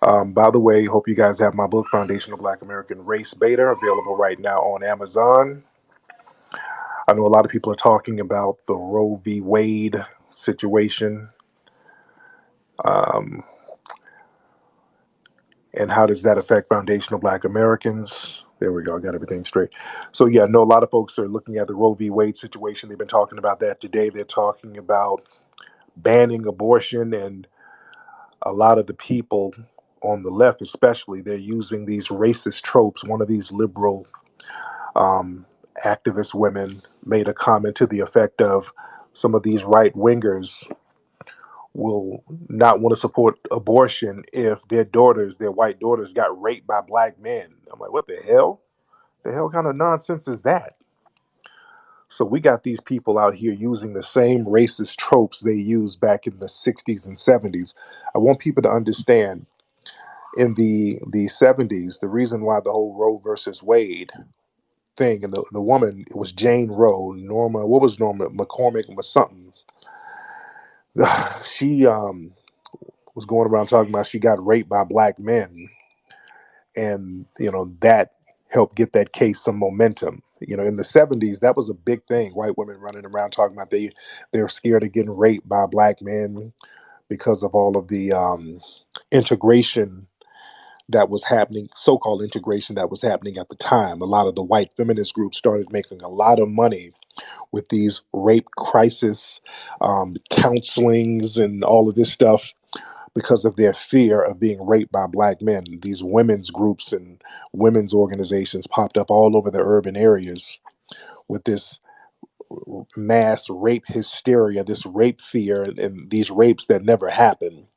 By the way, hope you guys have my book, Foundational Black American Race Beta, available right now on Amazon. I know a lot of people are talking about the Roe v. Wade situation, um, and how does that affect foundational Black Americans. There we go. I got everything straight. So, yeah, I know a lot of folks are looking at the Roe v. Wade situation. They've been talking about that today. They're talking about banning abortion, and a lot of the people on the left, especially, they're using these racist tropes. One of these liberal um, activist women made a comment to the effect of some of these right wingers will not want to support abortion if their daughters, their white daughters, got raped by black men. I'm like, what the hell? The hell kind of nonsense is that? So we got these people out here using the same racist tropes they used back in the 60s and 70s. I want people to understand in the 70s, the reason why the whole Roe versus Wade thing, and the woman, it was Jane Roe, Norma, what was Norma McCormick or something. She was going around talking about she got raped by black men, and that helped get that case some momentum. In the 70s, that was a big thing. White women running around talking about they're scared of getting raped by black men because of all of the integration that was happening, so-called integration that was happening at the time. A lot of the white feminist groups started making a lot of money with these rape crisis counselings and all of this stuff because of their fear of being raped by black men. These women's groups and women's organizations popped up all over the urban areas with this mass rape hysteria, this rape fear, and these rapes that never happen.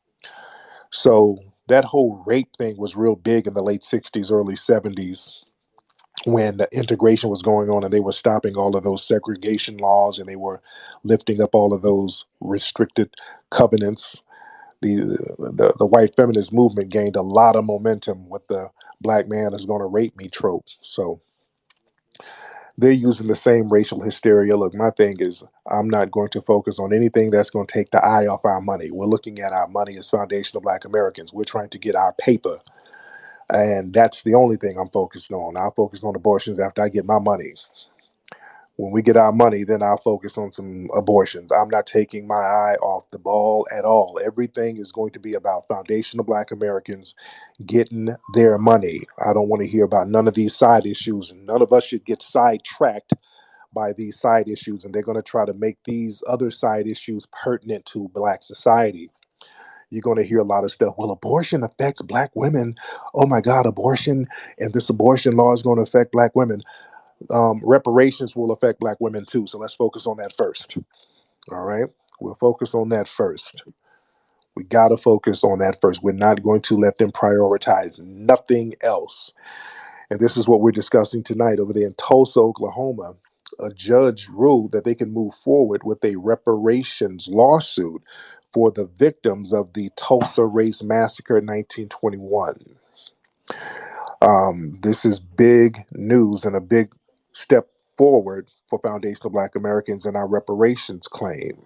So that whole rape thing was real big in the late 60s, early 70s, when the integration was going on and they were stopping all of those segregation laws and they were lifting up all of those restricted covenants. The white feminist movement gained a lot of momentum with the black man is going to rape me trope. So they're using the same racial hysteria. Look, my thing is, I'm not going to focus on anything that's going to take the eye off our money. We're looking at our money as foundational Black Americans. We're trying to get our paper. And that's the only thing I'm focused on. I'll focus on abortions after I get my money. When we get our money, then I'll focus on some abortions. I'm not taking my eye off the ball at all. Everything is going to be about foundational Black Americans getting their money. I don't want to hear about none of these side issues, and none of us should get sidetracked by these side issues. And they're going to try to make these other side issues pertinent to Black society. You're going to hear a lot of stuff. Well, abortion affects Black women. Oh my God, abortion, and this abortion law is going to affect Black women. Reparations will affect Black women too. So let's focus on that first. All right. We'll focus on that first. We got to focus on that first. We're not going to let them prioritize nothing else. And this is what we're discussing tonight over there in Tulsa, Oklahoma. A judge ruled that they can move forward with a reparations lawsuit for the victims of the Tulsa Race Massacre in 1921. This is big news and a big step forward for foundational Black Americans in our reparations claim,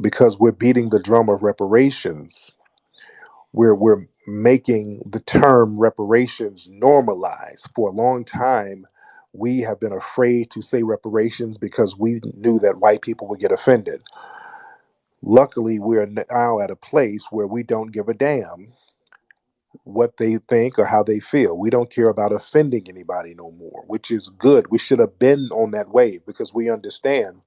because we're beating the drum of reparations. We're making the term reparations normalized. For a long time, we have been afraid to say reparations because we knew that white people would get offended. Luckily, we're now at a place where we don't give a damn what they think or how they feel. We don't care about offending anybody no more, which is good. We should have been on that wave because we understand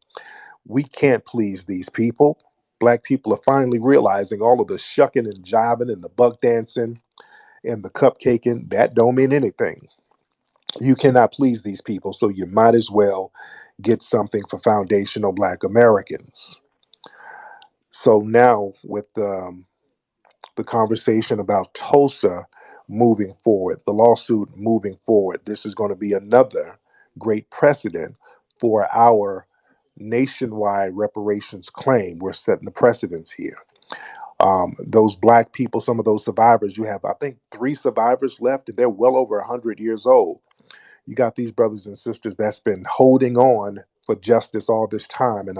we can't please these people. Black people are finally realizing all of the shucking and jiving and the buck dancing and the cupcaking, that don't mean anything. You cannot please these people, so you might as well get something for foundational Black Americans. So now with the conversation about Tulsa moving forward, the lawsuit moving forward, this is going to be another great precedent for our nationwide reparations claim. We're setting the precedents here. Those Black people, some of those survivors, you have, I think, 3 survivors left, and they're well over 100 years old. You got these brothers and sisters that's been holding on for justice all this time, and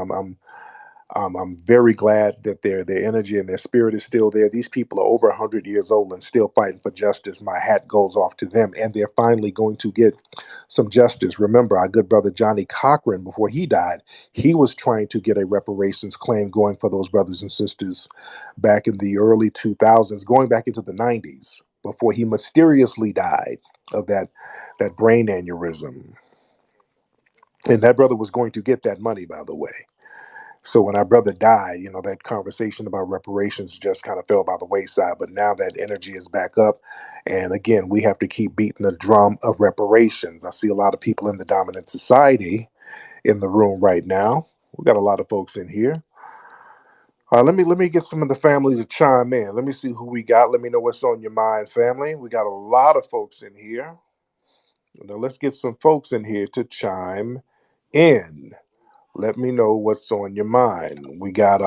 I'm very glad that their energy and their spirit is still there. These people are over 100 years old and still fighting for justice. My hat goes off to them, and they're finally going to get some justice. Remember, our good brother Johnny Cochran, before he died, he was trying to get a reparations claim going for those brothers and sisters back in the early 2000s, going back into the 90s, before he mysteriously died of that brain aneurysm. And that brother was going to get that money, by the way. So when our brother died, that conversation about reparations just kind of fell by the wayside. But now that energy is back up. And again, we have to keep beating the drum of reparations. I see a lot of people in the dominant society in the room right now. We got a lot of folks in here. Let me get some of the family to chime in. Let me see who we got. Let me know what's on your mind, family. We got a lot of folks in here. Now let's get some folks in here to chime in. Let me know what's on your mind. We got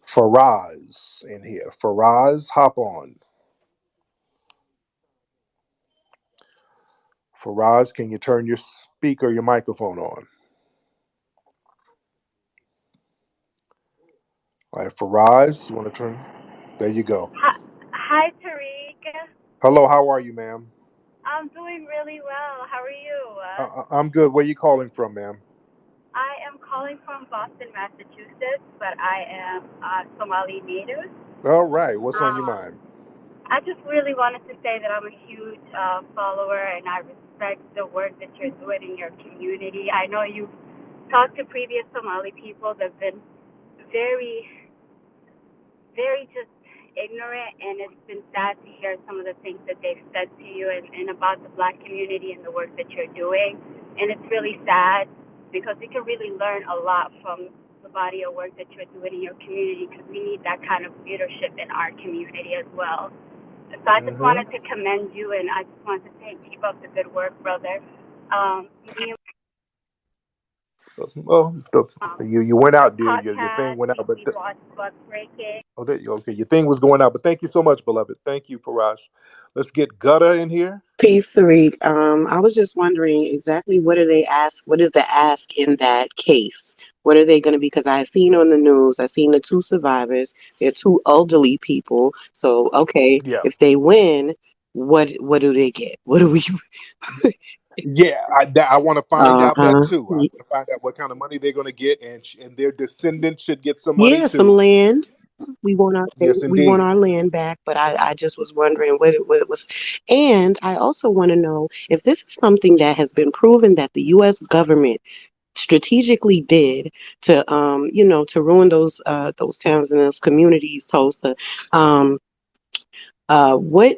Faraz in here. Faraz, hop on. Faraz, can you turn your speaker, your microphone on? All right, Faraz, you want to turn? There you go. Hi, Tariq. Hello, how are you, ma'am? I'm doing really well. How are you? I'm good. Where you calling from, ma'am? I am calling from Boston, Massachusetts, but I am Somali native. All right, what's on your Um, mind? I just really wanted to say that I'm a huge follower and I respect the work that you're doing in your community. I know you've talked to previous Somali people that have been very very just ignorant, and it's been sad to hear some of the things that they've said to you and about the black community and the work that you're doing. And it's really sad because we can really learn a lot from the body of work that you're doing in your community, because we need that kind of leadership in our community as well. So I just Mm-hmm. wanted to commend you, and I just wanted to say keep up the good work, brother. Me and Well, you went your out, dear. Your thing podcast, went out, but we watched Buck Breaking. oh, there you go. Okay, your thing was going out, but thank you so much, beloved. Thank you, Faraz. Let's get Gutter in here. Peace, Tariq. I was just wondering exactly what do they ask? What is the ask in that case? What are they going to be? Because I seen on the news, I seen the two survivors. They're two elderly people. So, okay, Yeah. if they win, what do they get? What do we? Yeah, I want to find out that Uh-huh. too. I want to find out what kind of money they're going to get, and their descendants should get some money Yeah, some too. land. Yes, We want indeed. our land back, but I just was wondering what it was. And I also want to know if this is something that has been proven that the U.S. government strategically did to to ruin those towns and those communities, Tulsa. Um what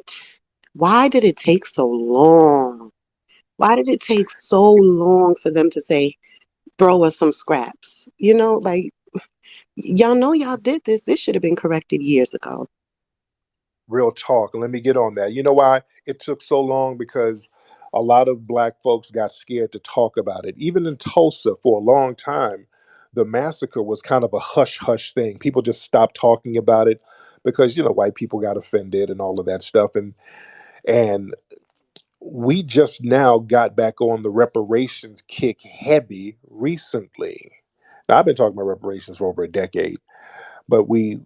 why did it take so long? Why did it take so long for them to say throw us some scraps? Like y'all know y'all did this. This should have been corrected years ago. Real talk. And let me get on that. You know why it took so long? Because a lot of black folks got scared to talk about it. Even in Tulsa, for a long time, the massacre was kind of a hush hush thing. People just stopped talking about it because white people got offended and all of that stuff. And we just now got back on the reparations kick heavy recently. Now, I've been talking about reparations for over a decade, but we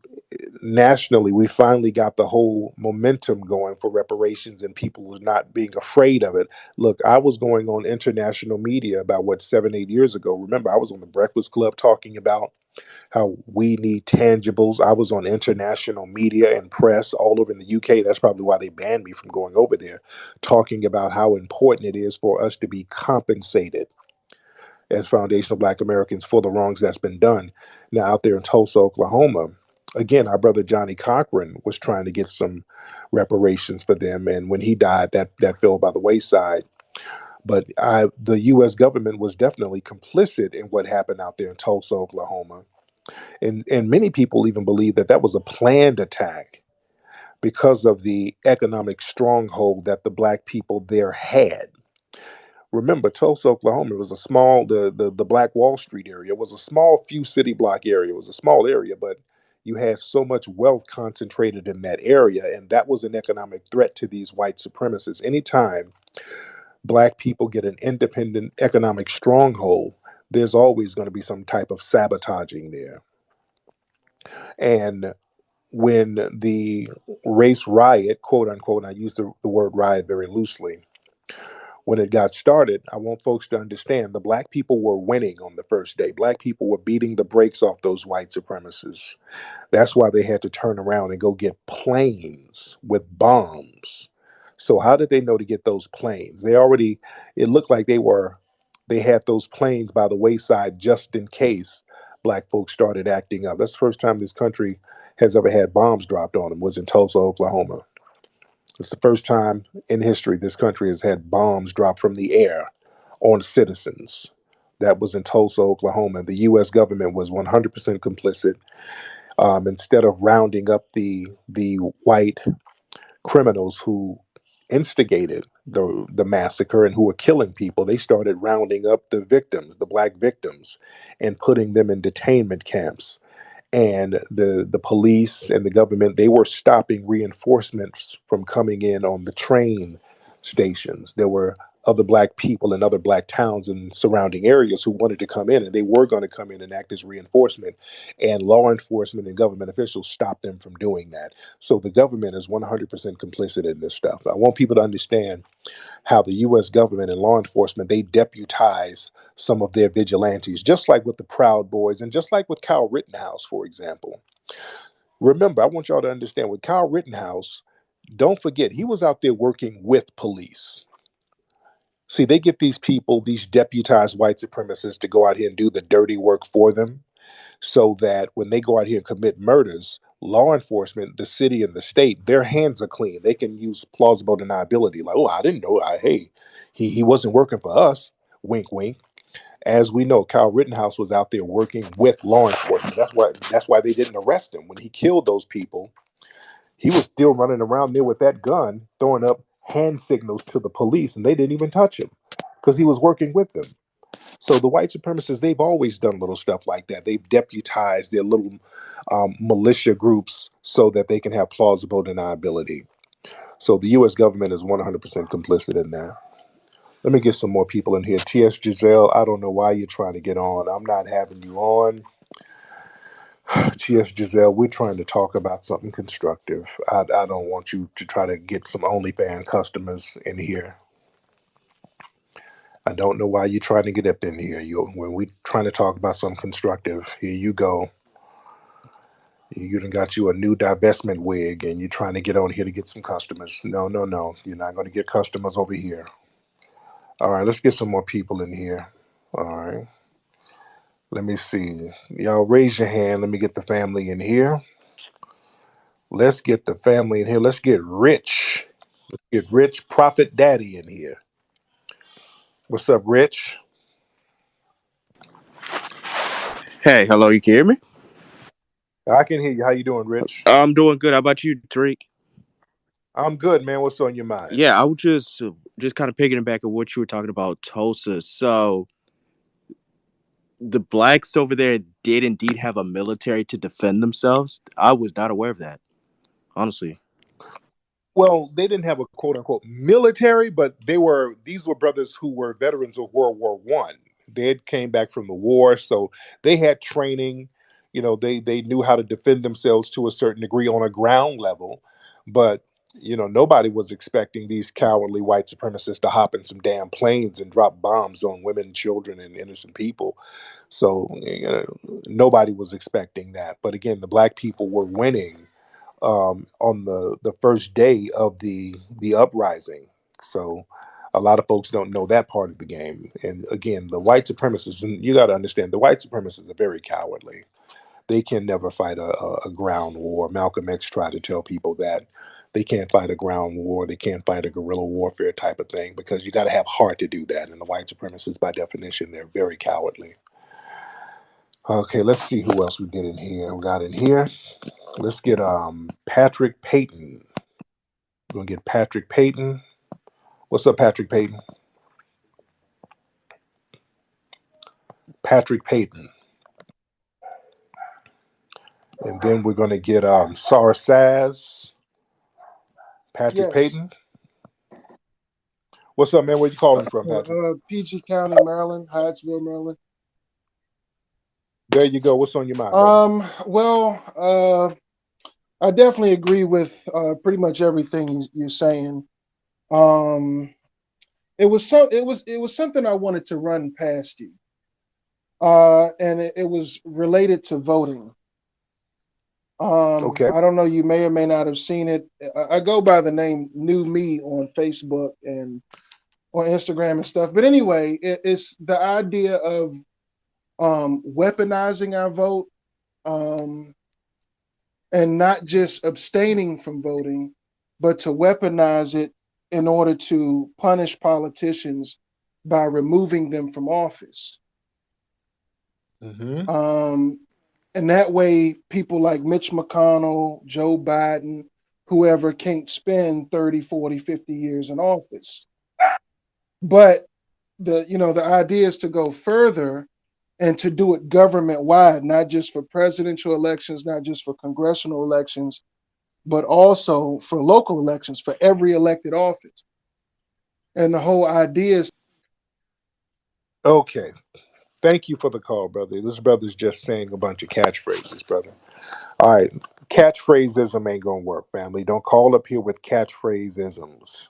nationally, we finally got the whole momentum going for reparations and people were not being afraid of it. Look, I was going on international media about 7, 8 years ago. Remember, I was on the Breakfast Club talking about how we need tangibles. I was on international media and press all over in the UK. That's probably why they banned me from going over there, talking about how important it is for us to be compensated as foundational Black Americans for the wrongs that's been done. Now, out there in Tulsa, Oklahoma, again, our brother Johnny Cochran was trying to get some reparations for them, and when he died, that fell by the wayside. But the U.S. government was definitely complicit in what happened out there in Tulsa, Oklahoma, and many people even believe that was a planned attack because of the economic stronghold that the Black people there had. Remember, Tulsa, Oklahoma was a small, the Black Wall Street area was a small few city block area. It was a small area, but you had so much wealth concentrated in that area, and that was an economic threat to these white supremacists. Anytime Black people get an independent economic stronghold, there's always going to be some type of sabotaging there. And when the race riot, quote unquote, and I use the word riot very loosely, when it got started, I want folks to understand the black people were winning on the first day. Black people were beating the brakes off those white supremacists. That's why they had to turn around and go get planes with bombs. So how did they know to get those planes? It looked like they had those planes by the wayside just in case black folks started acting up. That's the first time this country has ever had bombs dropped on them, was in Tulsa, Oklahoma. It's the first time in history this country has had bombs dropped from the air on citizens. That was in Tulsa, Oklahoma. The U.S. government was 100% complicit. Instead of rounding up the white criminals who instigated the massacre and who were killing people, they started rounding up the victims, the black victims, and putting them in detainment camps. And the police and the government, they were stopping reinforcements from coming in on the train stations. There were other black people in other black towns and surrounding areas who wanted to come in, and they were going to come in and act as reinforcement, and law enforcement and government officials stopped them from doing that. So the government is 100% complicit in this stuff. I want people to understand how the U.S. government and law enforcement, they deputize some of their vigilantes, just like with the Proud Boys and just like with Kyle Rittenhouse, for example. Remember, I want y'all to understand with Kyle Rittenhouse, don't forget, he was out there working with police. See, they get these people, these deputized white supremacists, to go out here and do the dirty work for them so that when they go out here and commit murders, law enforcement, the city and the state, their hands are clean. They can use plausible deniability, like, oh, I didn't know. Hey, he wasn't working for us. Wink, wink. As we know, Kyle Rittenhouse was out there working with law enforcement. That's why they didn't arrest him when he killed those people. He was still running around there with that gun, throwing up hand signals to the police, and they didn't even touch him because he was working with them. So the white supremacists, they've always done little stuff like that. They've deputized their little militia groups so that they can have plausible deniability. So the U.S. government is 100% complicit in that. Let me get some more people in here. T.S. Giselle, I don't know why you're trying to get on. I'm not having you on. T.S. Giselle, we're trying to talk about something constructive. I don't want you to try to get some OnlyFans customers in here. I don't know why you're trying to get up in here. When we're trying to talk about something constructive, here you go. You done got you a new divestment wig and you're trying to get on here to get some customers. No, no, no. You're not going to get customers over here. All right, let's get some more people in here. All right. Let me see. Y'all raise your hand. Let me get the family in here. Let's get the family in here. Let's get Rich. Get Rich Prophet Daddy in here. What's up, Rich? Hey, hello, you can hear me? I can hear you. How you doing, Rich? I'm doing good. How about you, Tariq? I'm good, man. What's on your mind? Yeah, I was just kind of picking back at what you were talking about, Tulsa. So the blacks over there did indeed have a military to defend themselves. I was not aware of that, honestly. Well, they didn't have a quote unquote military, but these were brothers who were veterans of World War I. They had came back from the war, so they had training. They knew how to defend themselves to a certain degree on a ground level, but nobody was expecting these cowardly white supremacists to hop in some damn planes and drop bombs on women, children, and innocent people. So nobody was expecting that. But again, the black people were winning on the first day of the uprising. So a lot of folks don't know that part of the game. And again, the white supremacists, and you got to understand, the white supremacists are very cowardly. They can never fight a ground war. Malcolm X tried to tell people that they can't fight a ground war. They can't fight a guerrilla warfare type of thing because you got to have heart to do that. And the white supremacists, by definition, they're very cowardly. Okay, let's see who else we get in here. We got in here. Let's get Patrick Payton. We're gonna get Patrick Payton. What's up, Patrick Payton? Patrick Payton. And then we're gonna get Sar Saz. Patrick Yes, Payton. What's up, man? Where you calling from, Patrick? PG County, Maryland, Hyattsville, Maryland. There you go. What's on your mind, brother? Well, I definitely agree with pretty much everything you're saying. Um, it was something I wanted to run past you, and it was related to voting. Okay. I don't know, you may or may not have seen it. I go by the name New Me on Facebook and on Instagram and stuff. But anyway, it's the idea of weaponizing our vote, um, and not just abstaining from voting, but to weaponize it in order to punish politicians by removing them from office. Mm-hmm. Um, and that way, people like Mitch McConnell, Joe Biden, whoever can't spend 30, 40, 50 years in office. But the idea is to go further and to do it government wide, not just for presidential elections, not just for congressional elections, but also for local elections, for every elected office. And the whole idea is Okay. Thank you for the call, brother. This brother's just saying a bunch of catchphrases, brother. All right. Catchphraseism ain't gonna work, family. Don't call up here with catchphraseisms.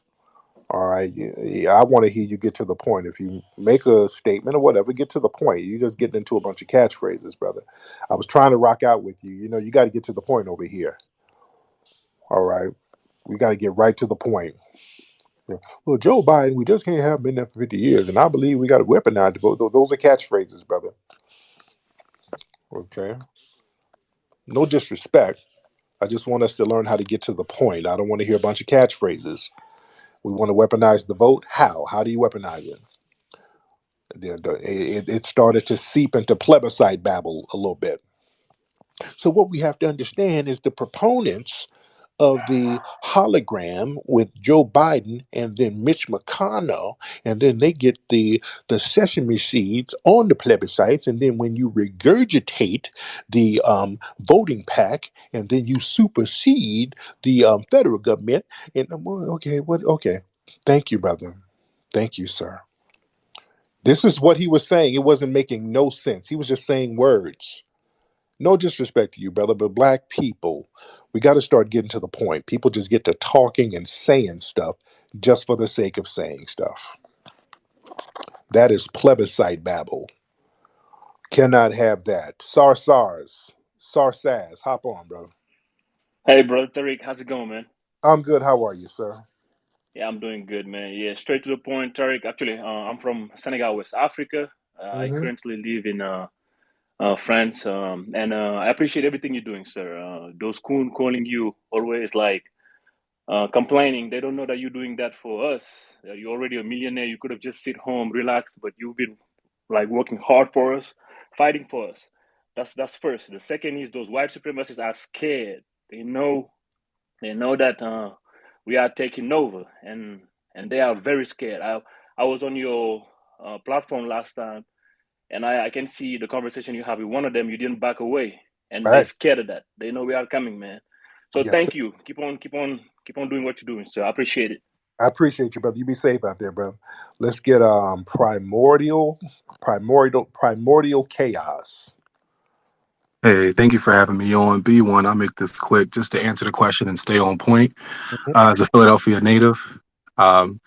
All right. Yeah, I want to hear you get to the point. If you make a statement or whatever, get to the point. You just getting into a bunch of catchphrases, brother. I was trying to rock out with you. You know, you got to get to the point over here. All right. We got to get right to the point. Yeah. Well, Joe Biden, we just can't have him in there for 50 years. And I believe we got to weaponize the vote. Those are catchphrases, brother. Okay. No disrespect. I just want us to learn how to get to the point. I don't want to hear a bunch of catchphrases. We want to weaponize the vote. How? How do you weaponize it? It started to seep into plebiscite babble a little bit. So what we have to understand is the proponents of the hologram with Joe Biden and then Mitch McConnell, and then they get the sesame seeds on the plebiscites, and then when you regurgitate the voting pack, and then you supersede the federal government, and well, okay, what? Okay, thank you, brother. Thank you, sir. This is what he was saying. It wasn't making no sense. He was just saying words. No disrespect to you, brother, but black people, we got to start getting to the point. People just get to talking and saying stuff just for the sake of saying stuff. That is plebiscite babble. Cannot have that. Sarsaz, hop on, bro. Hey, brother Tariq, how's it going, man? I'm good. How are you, sir? Yeah, I'm doing good, man. Yeah, straight to the point, Tariq. Actually, I'm from Senegal, West Africa. I Hmm. currently live in France, and I appreciate everything you're doing, sir. Those coon calling you always like complaining. They don't know that you're doing that for us. You're already a millionaire. You could have just sit home, relax, but you've been like working hard for us, fighting for us. That's first. The second is those white supremacists are scared. They know They know that we are taking over, and they are very scared. I was on your platform last time, and I can see the conversation you have with one of them. You didn't back away, and they're Right. scared of that. They know we are coming, man. So Yes, sir. thank you. Keep on doing what you're doing. So I appreciate it. I appreciate you, brother. You be safe out there, bro. Let's get primordial chaos. Hey, thank you for having me on. B1, I'll make this quick just to answer the question and stay on point. Mhm. As a Philadelphia native, um,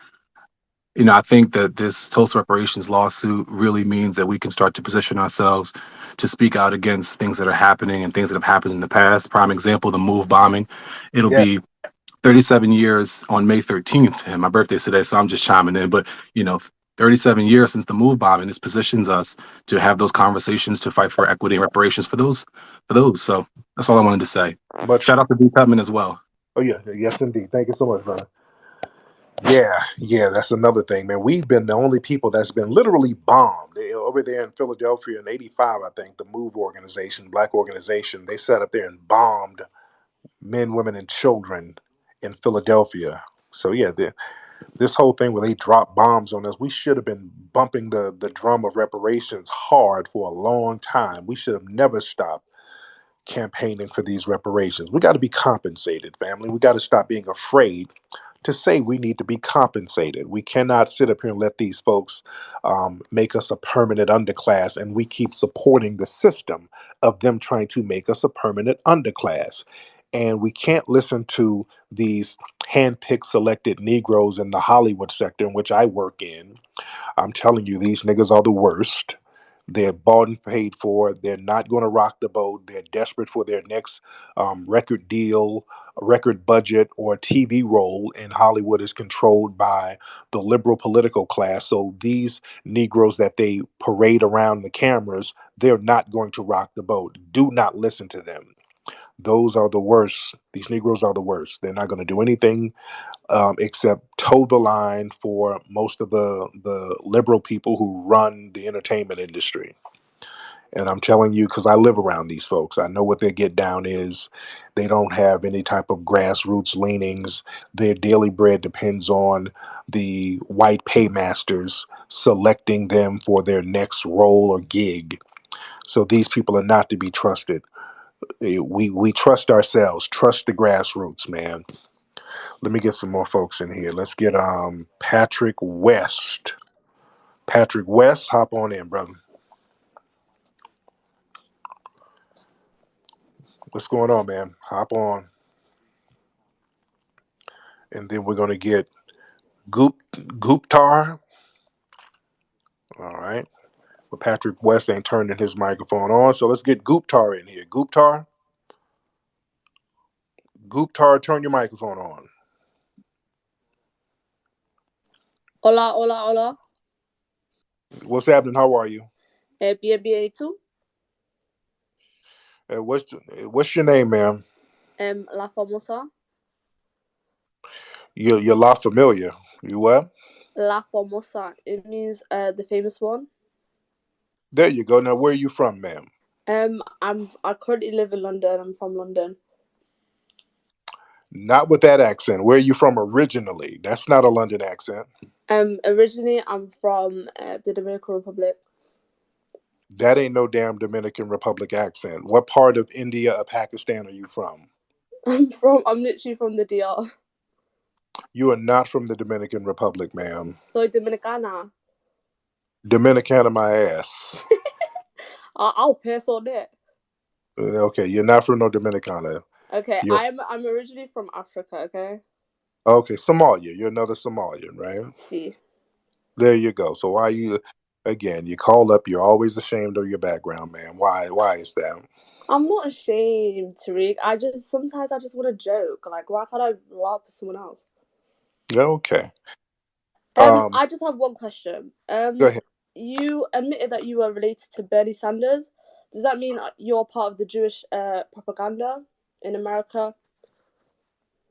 I think that this Tulsa reparations lawsuit really means that we can start to position ourselves to speak out against things that are happening and things that have happened in the past. Prime example, the move bombing. It'll Yeah, be 37 years on May 13th, and my birthday's today, so I'm just chiming in. But, 37 years since the move bombing, this positions us to have those conversations to fight for equity and reparations for those. So that's all I wanted to say. much. Shout out to B. Tubman as well. Oh yeah, yes indeed. Thank you so much, brother. Yeah, yeah, that's another thing, man. We've been the only people that's been literally bombed. Over there in Philadelphia in '85, I think the Move organization, black organization, they sat up there and bombed men, women, and children in Philadelphia. So yeah, this whole thing where they dropped bombs on us, we should have been bumping the drum of reparations hard for a long time. We should have never stopped campaigning for these reparations. We got to be compensated, family. We got to stop being afraid to say we need to be compensated. We cannot sit up here and let these folks make us a permanent underclass, and we keep supporting the system of them trying to make us a permanent underclass. And we can't listen to these handpicked selected Negroes in the Hollywood sector in which I work in. I'm telling you, these niggas are the worst. They're bought and paid for. They're not going to rock the boat. They're desperate for their next record deal, record budget, or TV role. And Hollywood is controlled by the liberal political class. So these Negroes that they parade around the cameras, they're not going to rock the boat. Do not listen to them. Those are the worst. These Negroes are the worst. They're not going to do anything except toe the line for most of the liberal people who run the entertainment industry. And I'm telling you, because I live around these folks, I know what their get down is. They don't have any type of grassroots leanings. Their daily bread depends on the white paymasters selecting them for their next role or gig. So these people are not to be trusted. We trust ourselves. Trust the grassroots, man. Let me get some more folks in here. Let's get Patrick West. Patrick West, hop on in, brother. What's going on, man? Hop on. And then we're gonna get Guptar. All right. But Patrick West ain't turning his microphone on, so let's get Guptar in here. Guptar, turn your microphone on. Hola, hola, hola. What's happening? How are you? Bien, bien, ¿y tú? What's your name, ma'am? La famosa. You're La Familia. You what? La famosa. It means the famous one. There you go. Now, where are you from, ma'am? I currently live in London. I'm from London. Not with that accent. Where are you from originally? That's not a London accent. Originally I'm from the Dominican Republic. That ain't no damn Dominican Republic accent. What part of India or Pakistan are you from? I'm literally from the DR. You are not from the Dominican Republic, ma'am. Soy Dominicana. Dominicana my ass. I'll piss on that. Okay, you're not from no Dominicana. Okay, You're I'm originally from Africa, okay? okay, Somalia. You're another Somalian, right? See. There you go. So why you again, you call up, you're always ashamed of your background, man. Why is that? I'm not ashamed, Tariq. Sometimes I just want to joke. Like, why can't I laugh at someone else? Okay. Um I just have one question. Go ahead. You admitted that you were related to Bernie Sanders. Does that mean you're part of the Jewish propaganda in America?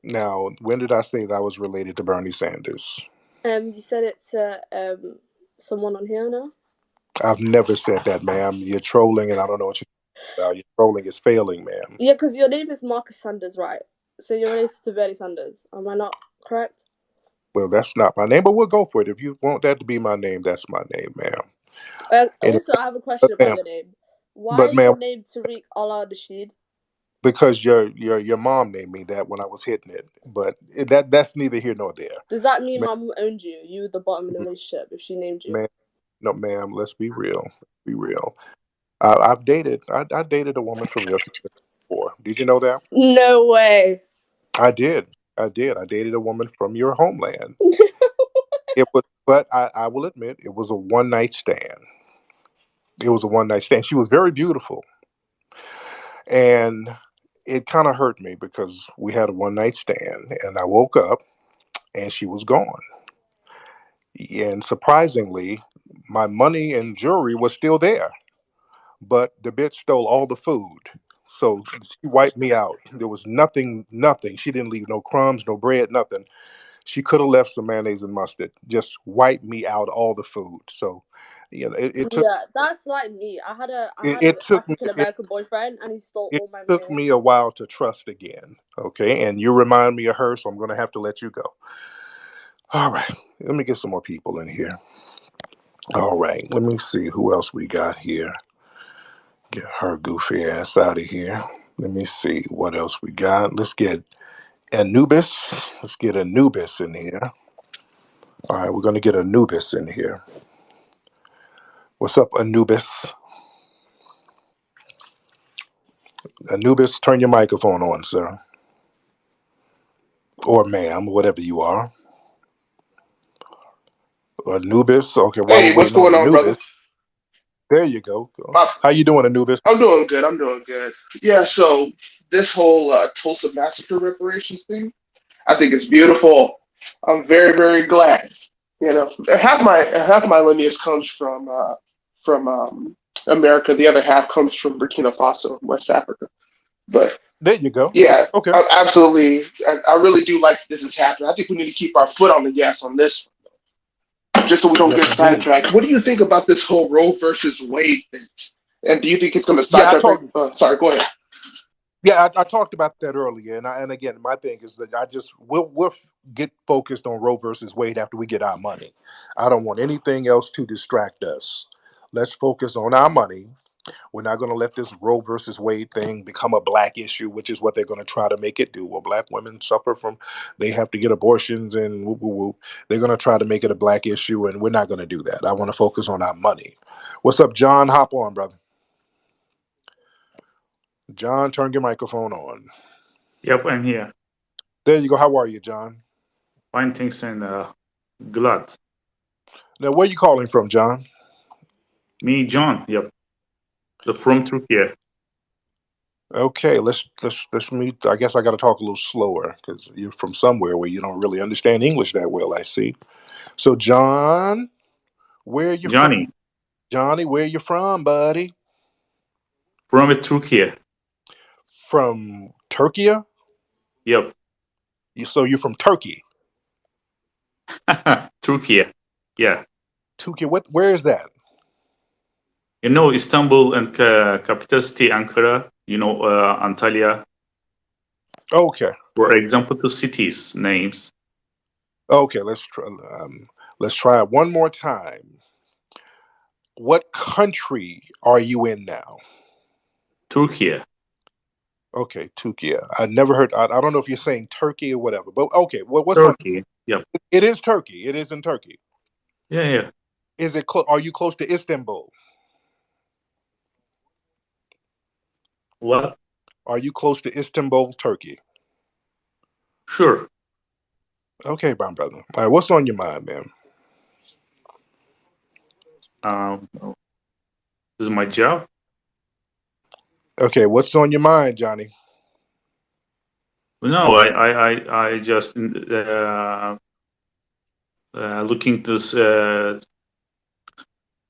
Now, when did I say that I was related to Bernie Sanders? You said it to someone on here now. I've never said that, ma'am. You're trolling, and I don't know what you're about. Your trolling is failing, ma'am. Yeah, because your name is Marcus Sanders, right? So you're related to Bernie Sanders. Am I not correct? Well, that's not my name, but we'll go for it. If you want that to be my name, that's my name, ma'am. And Also, I have a but question about ma'am, your name. Why but is ma'am, your name Tariq Allah Rashid? because your mom named me that when I was hitting it. But that's neither here nor there. Does that mean Ma- mom owned you? You were the bottom in the relationship if she named you? Ma'am, no, ma'am. Let's be real. Be real. I've dated. I dated a woman from your community before. Did you know that? No way. I did. I did. I dated a woman from your homeland. It was, but I will admit, it was a one night stand. It was a one night stand. She was very beautiful, and it kind of hurt me because we had a one night stand, and I woke up and she was gone. And surprisingly, my money and jewelry was still there, but the bitch stole all the food. So she wiped me out. There was nothing, nothing. She didn't leave no crumbs, no bread, nothing. She could have left some mayonnaise and mustard. Just wiped me out all the food. So, it took Yeah, that's like me. I had it a took me African American boyfriend, and he stole it all my took money. me a while to trust again. Okay, and you remind me of her, so I'm going to have to let you go. All right, let me get some more people in here. All right, let me see who else we got here. Get her goofy ass out of here. Let me see what else we got. Let's get Anubis. Let's get Anubis in here. All right, we're going to get Anubis in here. What's up, Anubis? Anubis, turn your microphone on, sir. Or ma'am, whatever you are. Anubis. Okay, while we're Hey, what's waiting on going on, brother? Anubis, there you go. My, How you doing, Anubis? I'm doing good. I'm doing good. Yeah. So this whole Tulsa massacre reparations thing, I think it's beautiful. I'm very, very glad. You know, half my lineage comes from America. The other half comes from Burkina Faso, West Africa. But There you go. yeah, Okay. I'm absolutely. I really do like that this is happening. I think we need to keep our foot on the gas on this, just so we don't Yes, get indeed. sidetracked. What do you think about this whole Roe versus Wade thing? And do you think it's going to Yeah, I sidetrack? talked. Sorry, go ahead. Yeah, I talked about that earlier, and again, my thing is that we'll get focused on Roe versus Wade after we get our money. I don't want anything else to distract us. Let's focus on our money. We're not going to let this Roe versus Wade thing become a black issue, which is what they're going to try to make it do. Well, black women suffer from, they have to get abortions and whoop, whoop, whoop. They're going to try to make it a black issue, and we're not going to do that. I want to focus on our money. What's up, John? Hop on, brother. John, turn your microphone on. Yep, I'm here. There you go. How are you, John? Fine, thanks, and glad. Now, where you calling from, John? Me, John. Yep, from Turkey. Okay, let's meet. I guess I got to talk a little slower because you're from somewhere where you don't really understand English that well. I see. So, John, where you from? Johnny, Johnny, where you from, buddy? from Turkey. From Turkey? Yep, So you're from Turkey? Turkey. Yeah, Turkey? What? Where is that? you know Istanbul and capital city Ankara. You know Antalya. Okay. For example, two cities names. Okay. Let's try it one more time. What country are you in now? Turkey. Okay, Turkey. I never heard. I don't know if you're saying Turkey or whatever. But okay. Well, what's on? Turkey. Yep. It is Turkey. It is in Turkey. Yeah, yeah. Is it? Are you close to Istanbul? What? Are you close to Istanbul, Turkey? Sure. Okay, my brother. All right, what's on your mind, man? Um, this is my job. Okay, what's on your mind, Johnny? No, I just looking this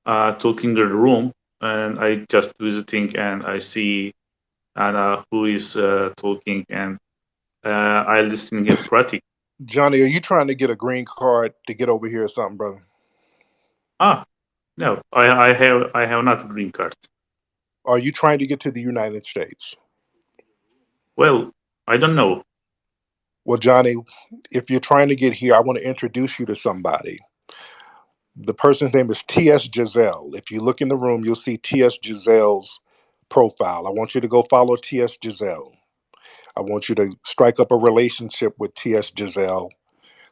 talking in the room, and I just visiting, and I see and who is talking, and I listening at Pratik. Johnny, are you trying to get a green card to get over here or something, brother? Ah, no, I have not a green card. Are you trying to get to the United States? Well, I don't know. Well, Johnny, if you're trying to get here, I want to introduce you to somebody. The person's name is T.S. Giselle. If you look in the room, you'll see T.S. Giselle's profile. I want you to go follow T.S. Giselle. I want you to strike up a relationship with T.S. Giselle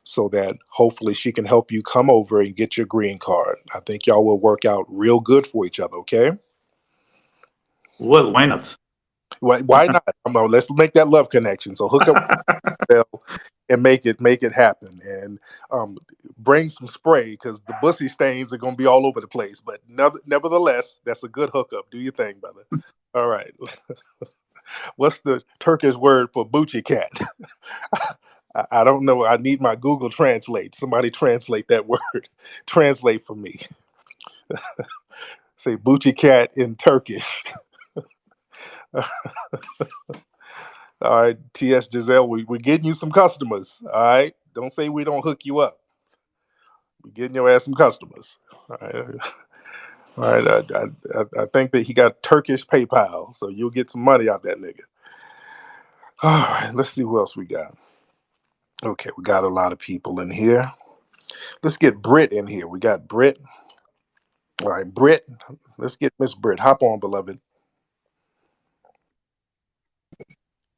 so that hopefully she can help you come over and get your green card. I think y'all will work out real good for each other, okay? Well, why not? Why not? Let's make that love connection. So hook up with Giselle and make it happen. And bring some spray because the bussy stains are going to be all over the place. But nevertheless, that's a good hookup. Do your thing, brother. All right. What's the Turkish word for Bucci cat? I don't know. I need my Google Translate. Somebody translate that word. Translate for me. Say Bucci cat in Turkish. All right, T.S. Giselle, we're getting you some customers. All right. Don't say we don't hook you up. We're getting your ass some customers. All right. All right. I think that he got Turkish PayPal, so you'll get some money out that nigga. All right. Let's see who else we got. Okay, we got a lot of people in here. Let's get Britt in here. We got Britt. All right, Britt. Let's get Miss Britt. Hop on, beloved.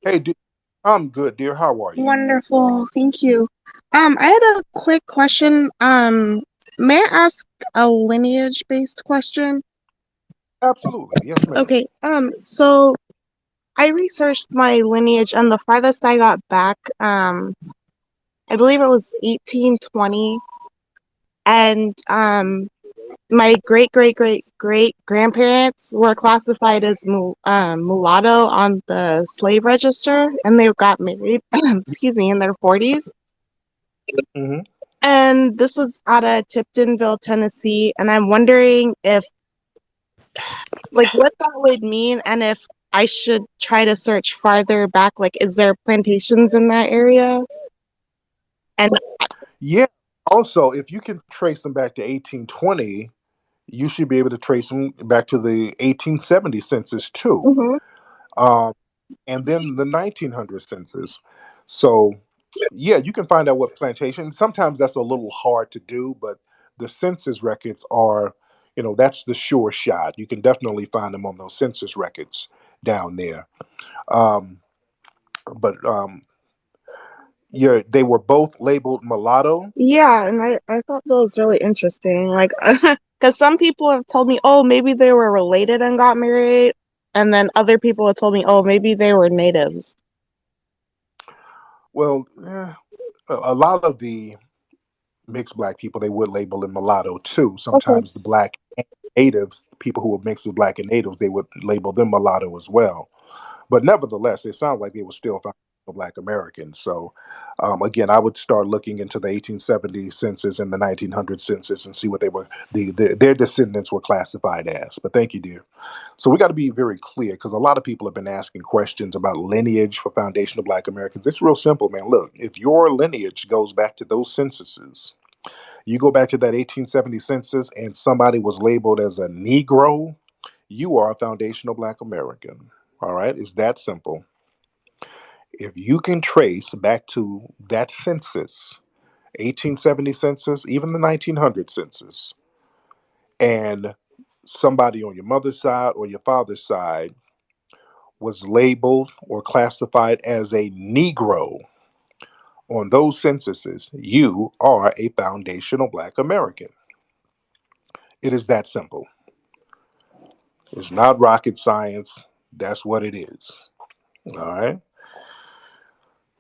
Hey, I'm good, dear. How are you? Wonderful. Thank you. I had a quick question. May I ask a lineage-based question? Absolutely. Yes, ma'am. Okay. So I researched my lineage, and the farthest I got back, I believe it was 1820, and my great great great great grandparents were classified as mulatto on the slave register, and they got married, excuse me, in their 40s. Hmm. And this was out of Tiptonville, Tennessee. And I'm wondering if, like, what that would mean, and if I should try to search farther back. Like, is there plantations in that area? And Yeah. Also, if you can trace them back to 1820, you should be able to trace them back to the 1870 census too, mhm. um, and then the 1900 census. So, yeah, you can find out what plantation. Sometimes that's a little hard to do, but the census records are, that's the sure shot. You can definitely find them on those census records down there. Um, but yeah, they were both labeled mulatto. Yeah, and I thought that was really interesting. Like, because some people have told me, oh, maybe they were related and got married. And then other people have told me, oh, maybe they were natives. Well, a lot of the mixed black people they would label them mulatto too. Okay. Sometimes the black natives, people who were mixed with black and natives, they would label them mulatto as well. But nevertheless, it sounds like they were still found black Americans. So again, I would start looking into the 1870 census and the 1900 census and see what they were their descendants were classified as. But thank you, dear. So we got to be very clear because a lot of people have been asking questions about lineage for foundational black Americans. It's real simple, man. Look, if your lineage goes back to those censuses, you go back to that 1870 census and somebody was labeled as a Negro, you are a foundational black American. All right, it's that simple. If you can trace back to that census, 1870 census, even the 1900 census, and somebody on your mother's side or your father's side was labeled or classified as a Negro on those censuses, you are a foundational black American. It is that simple. It's not rocket science. That's what it is. All right.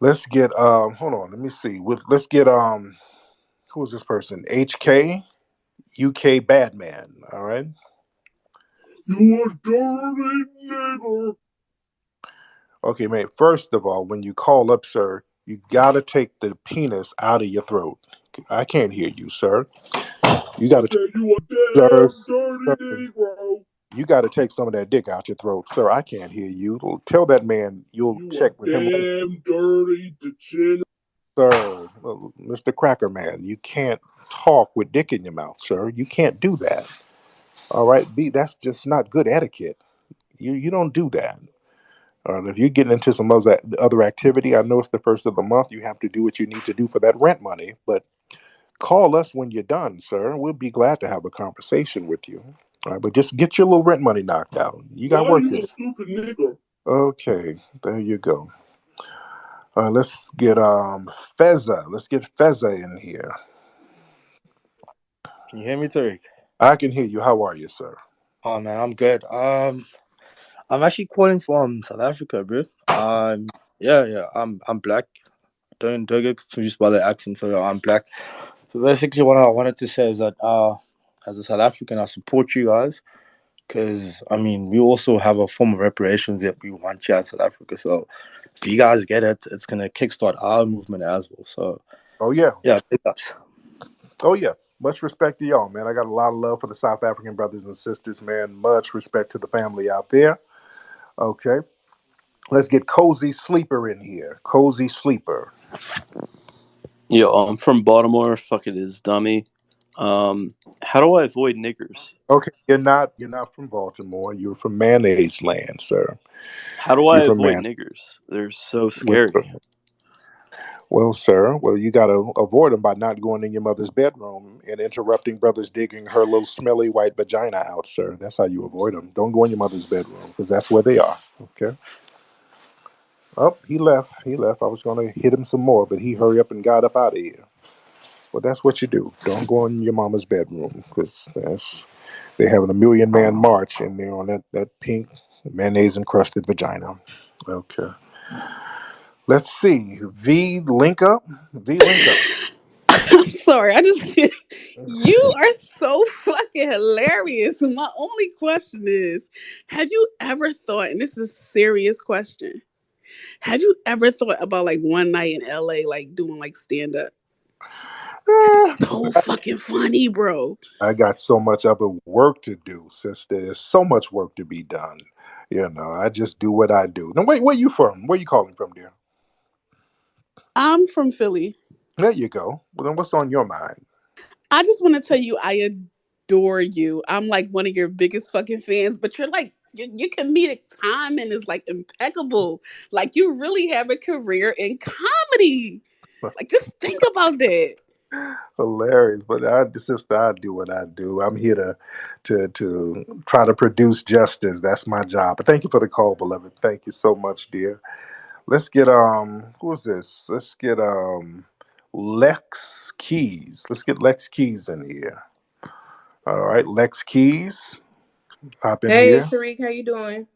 Let's get hold on, let me see. Let's get who is this person? HK UK Badman. All right. You a dirty nigger. Okay, mate. First of all, when you call up, sir, you gotta take the penis out of your throat. I can't hear you, sir. You gotta you a damn dirty Negro. You got to take some of that dick out your throat, sir. I can't hear you. Tell that man you'll check with him. Damn dirty degenerate. Sir, Mr. Cracker Man, you can't talk with dick in your mouth, sir. You can't do that. All right, B, that's just not good etiquette. You don't do that. If you're getting into some other activity, I know it's the first of the month. You have to do what you need to do for that rent money, but call us when you're done, sir. We'll be glad to have a conversation with you. All right, but just get your little rent money knocked out. You got work to do. Stupid nigga. Okay, there you go. Let's get Fezza. Let's get Fezza in here. Can you hear me, Tariq? I can hear you. How are you, sir? Oh man, I'm good. I'm actually calling from South Africa, bro. Yeah. I'm black. Don't get confused by the accent. So I'm black. So basically, what I wanted to say is that as a South African, I support you guys because I mean we also have a form of reparations that we want here in South Africa. So if you guys get it, it's gonna kickstart our movement as well. So Oh yeah. yeah, big ups. Oh yeah. Much respect to y'all, man. I got a lot of love for the South African brothers and sisters, man. Much respect to the family out there. Okay. Let's get Cozy Sleeper in here. Cozy Sleeper. Yo, I'm from Baltimore. Fuck it is, dummy. How do I avoid niggers? Okay, you're not from Baltimore. You're from mayonnaise land, sir. How do I You're from avoid man. niggers? They're so Well, scary. sir. Well, you got to avoid them by not going in your mother's bedroom and interrupting brothers digging her little smelly white vagina out, sir. That's how you avoid them. Don't go in your mother's bedroom because that's where they are. Okay. Oh, he left. He left. I was going to hit him some more, but he hurried up and got up out of here. Well, that's what you do. Don't go in your mama's bedroom because that's they're having a million man march in there on that pink mayonnaise encrusted vagina. Okay. Let's see. V link up. V link up. I'm sorry. I just you are so fucking hilarious. My only question is, have you ever thought, and this is a serious question, have you ever thought about like one night in LA like doing like stand up? Eh, So fucking funny, bro. I got so much other work to do, sister. There's so much work to be done. I just do what I do. Now, wait, where you from? Where you calling from, dear? I'm from Philly. There you go. Well, then what's on your mind? I just want to tell you I adore you. I'm like one of your biggest fucking fans, but you're like your comedic timing is like impeccable. Like you really have a career in comedy. Like just think about that. Hilarious, but sister, I do what I do. I'm here to try to produce justice. That's my job. But thank you for the call, beloved. Thank you so much, dear. Let's get who's this? Let's get Lex Keys. Let's get Lex Keys in here. All right, Lex Keys, hop in Hey, here. Tariq, how you doing?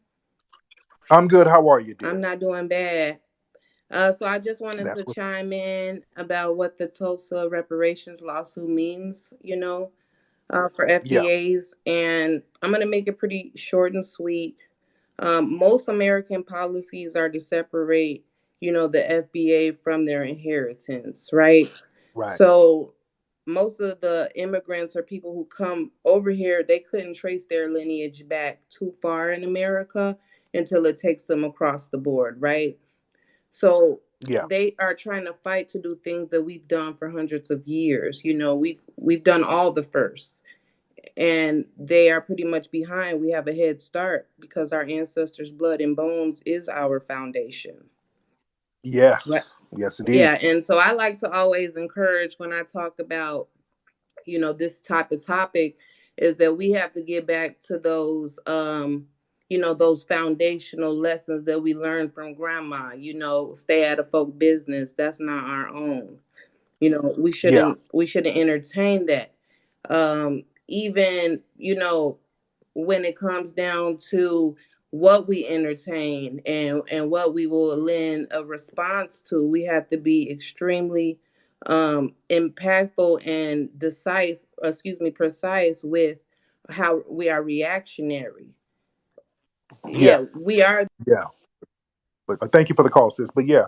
I'm good. How are you, I'm dear? not doing bad. So I just wanted That's to what. chime in about what the Tulsa reparations lawsuit means, for Yeah, FBAs, and I'm gonna make it pretty short and sweet. Most American policies are to separate, the FBA from their inheritance, right? right. So most of the immigrants or people who come over here, they couldn't trace their lineage back too far in America until it takes them across the board, right? So Yeah, they are trying to fight to do things that we've done for hundreds of years. We've done all the firsts, and they are pretty much behind. We have a head start because our ancestors' blood and bones is our foundation. Right. yes, yes, indeed. Yeah, and so I like to always encourage when I talk about, this type of topic is that we have to get back to those those foundational lessons that we learned from grandma, stay out of folk business. That's not our own. We Yeah, shouldn't entertain that. Even, when it comes down to what we entertain and what we will lend a response to, we have to be extremely impactful and precise with how we are reactionary. yeah, Yeah, we are. yeah. But thank you for the call, sis. But yeah,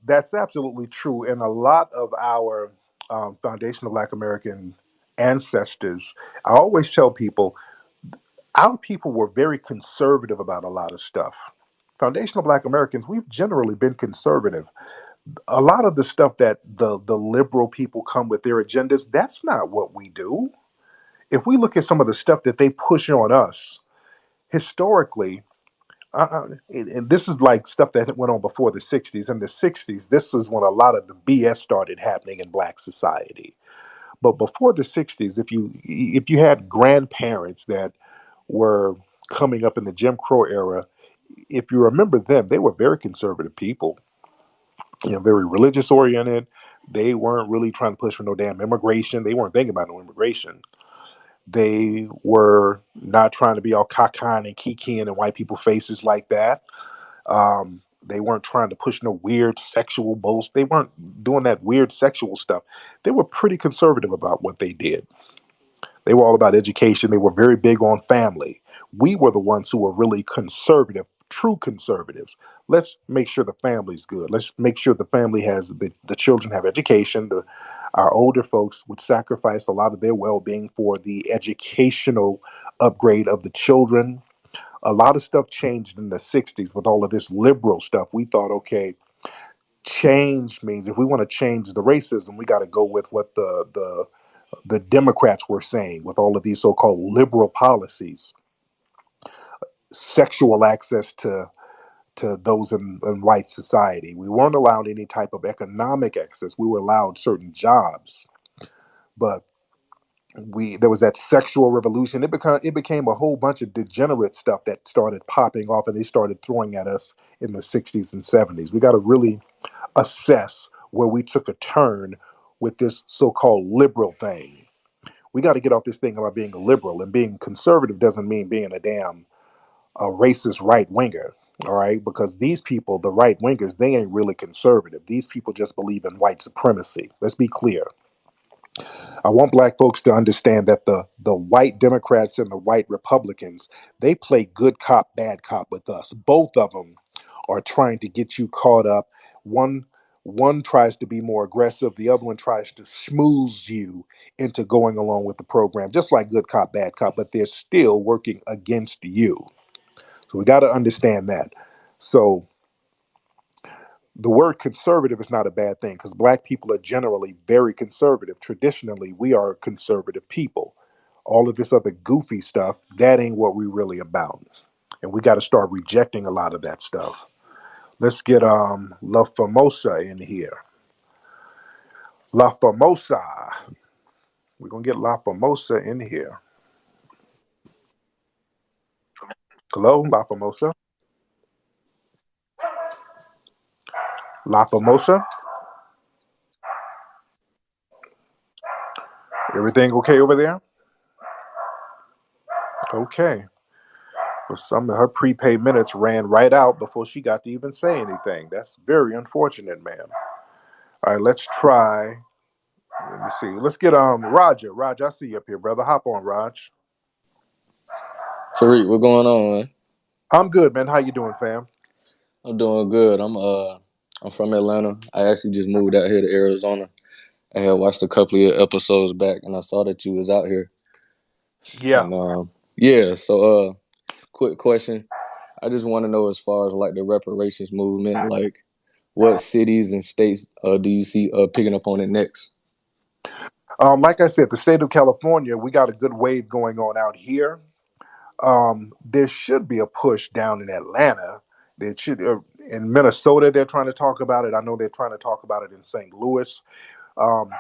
that's absolutely true. And a lot of our foundational Black American ancestors, I always tell people, our people were very conservative about a lot of stuff. Foundational Black Americans, we've generally been conservative. A lot of the stuff that the liberal people come with their agendas, that's not what we do. If we look at some of the stuff that they push on us historically, and this is like stuff that went on before the 60s. In the 60s, this is when a lot of the BS started happening in Black society. But before the 60s, if you had grandparents that were coming up in the Jim Crow era, if you remember them, they were very conservative people, very religious oriented. They weren't really trying to push for no damn immigration. They weren't thinking about no immigration. They were not trying to be all cockeyed and kikiing in white people faces like that. They weren't trying to push no weird sexual boast. They weren't doing that weird sexual stuff. They were pretty conservative about what they did. They were all about education. They were very big on family. We were the ones who were really conservative, true conservatives. Let's make sure the family's good. Let's make sure the family has the children have education. Our older folks would sacrifice a lot of their well-being for the educational upgrade of the children. A lot of stuff changed in the 60s with all of this liberal stuff. We thought, okay, change means if we want to change the racism, we got to go with what the Democrats were saying with all of these so-called liberal policies, sexual access to those in white society. We weren't allowed any type of economic access. We were allowed certain jobs, but There was that sexual revolution. It became a whole bunch of degenerate stuff that started popping off, and they started throwing at us in the 60s and 70s. We got to really assess where we took a turn with this so-called liberal thing. We got to get off this thing about being a liberal, and being conservative doesn't mean being a racist right winger. All right, because these people, the right wingers, they ain't really conservative. These people just believe in white supremacy. Let's be clear. I want black folks to understand that the white Democrats and the white Republicans, they play good cop, bad cop with us. Both of them are trying to get you caught up. One one tries to be more aggressive, the other one tries to schmooze you into going along with the program, just like good cop, bad cop, but they're still working against you. So we got to understand that. So the word conservative is not a bad thing because black people are generally very conservative. Traditionally, we are conservative people. All of this other goofy stuff, that ain't what we really about. And we got to start rejecting a lot of that stuff. Let's get La Famosa in here. La Famosa. We're gonna get La Famosa in here. Hello, La Famosa. La Famosa. Everything okay over there? Okay. But some of her prepaid minutes ran right out before she got to even say anything. That's very unfortunate, ma'am. All right, let's try. Let me see. Let's get Roger. Roger, I see you up here, brother. Hop on, Raj. Tariq, what going on, man? I'm good, man. How you doing, fam? I'm doing good. I'm from Atlanta. I actually just moved out here to Arizona. I had watched a couple of episodes back, and I saw that you was out here. Yeah. And yeah, so quick question. I just want to know as far as like the reparations movement, like what cities and states do you see picking up on it next? Like I said, the state of California, we got a good wave going on out here. There should be a push down in Atlanta. There should in Minnesota. They're trying to talk about it. I know they're trying to talk about it in St. Louis. Um,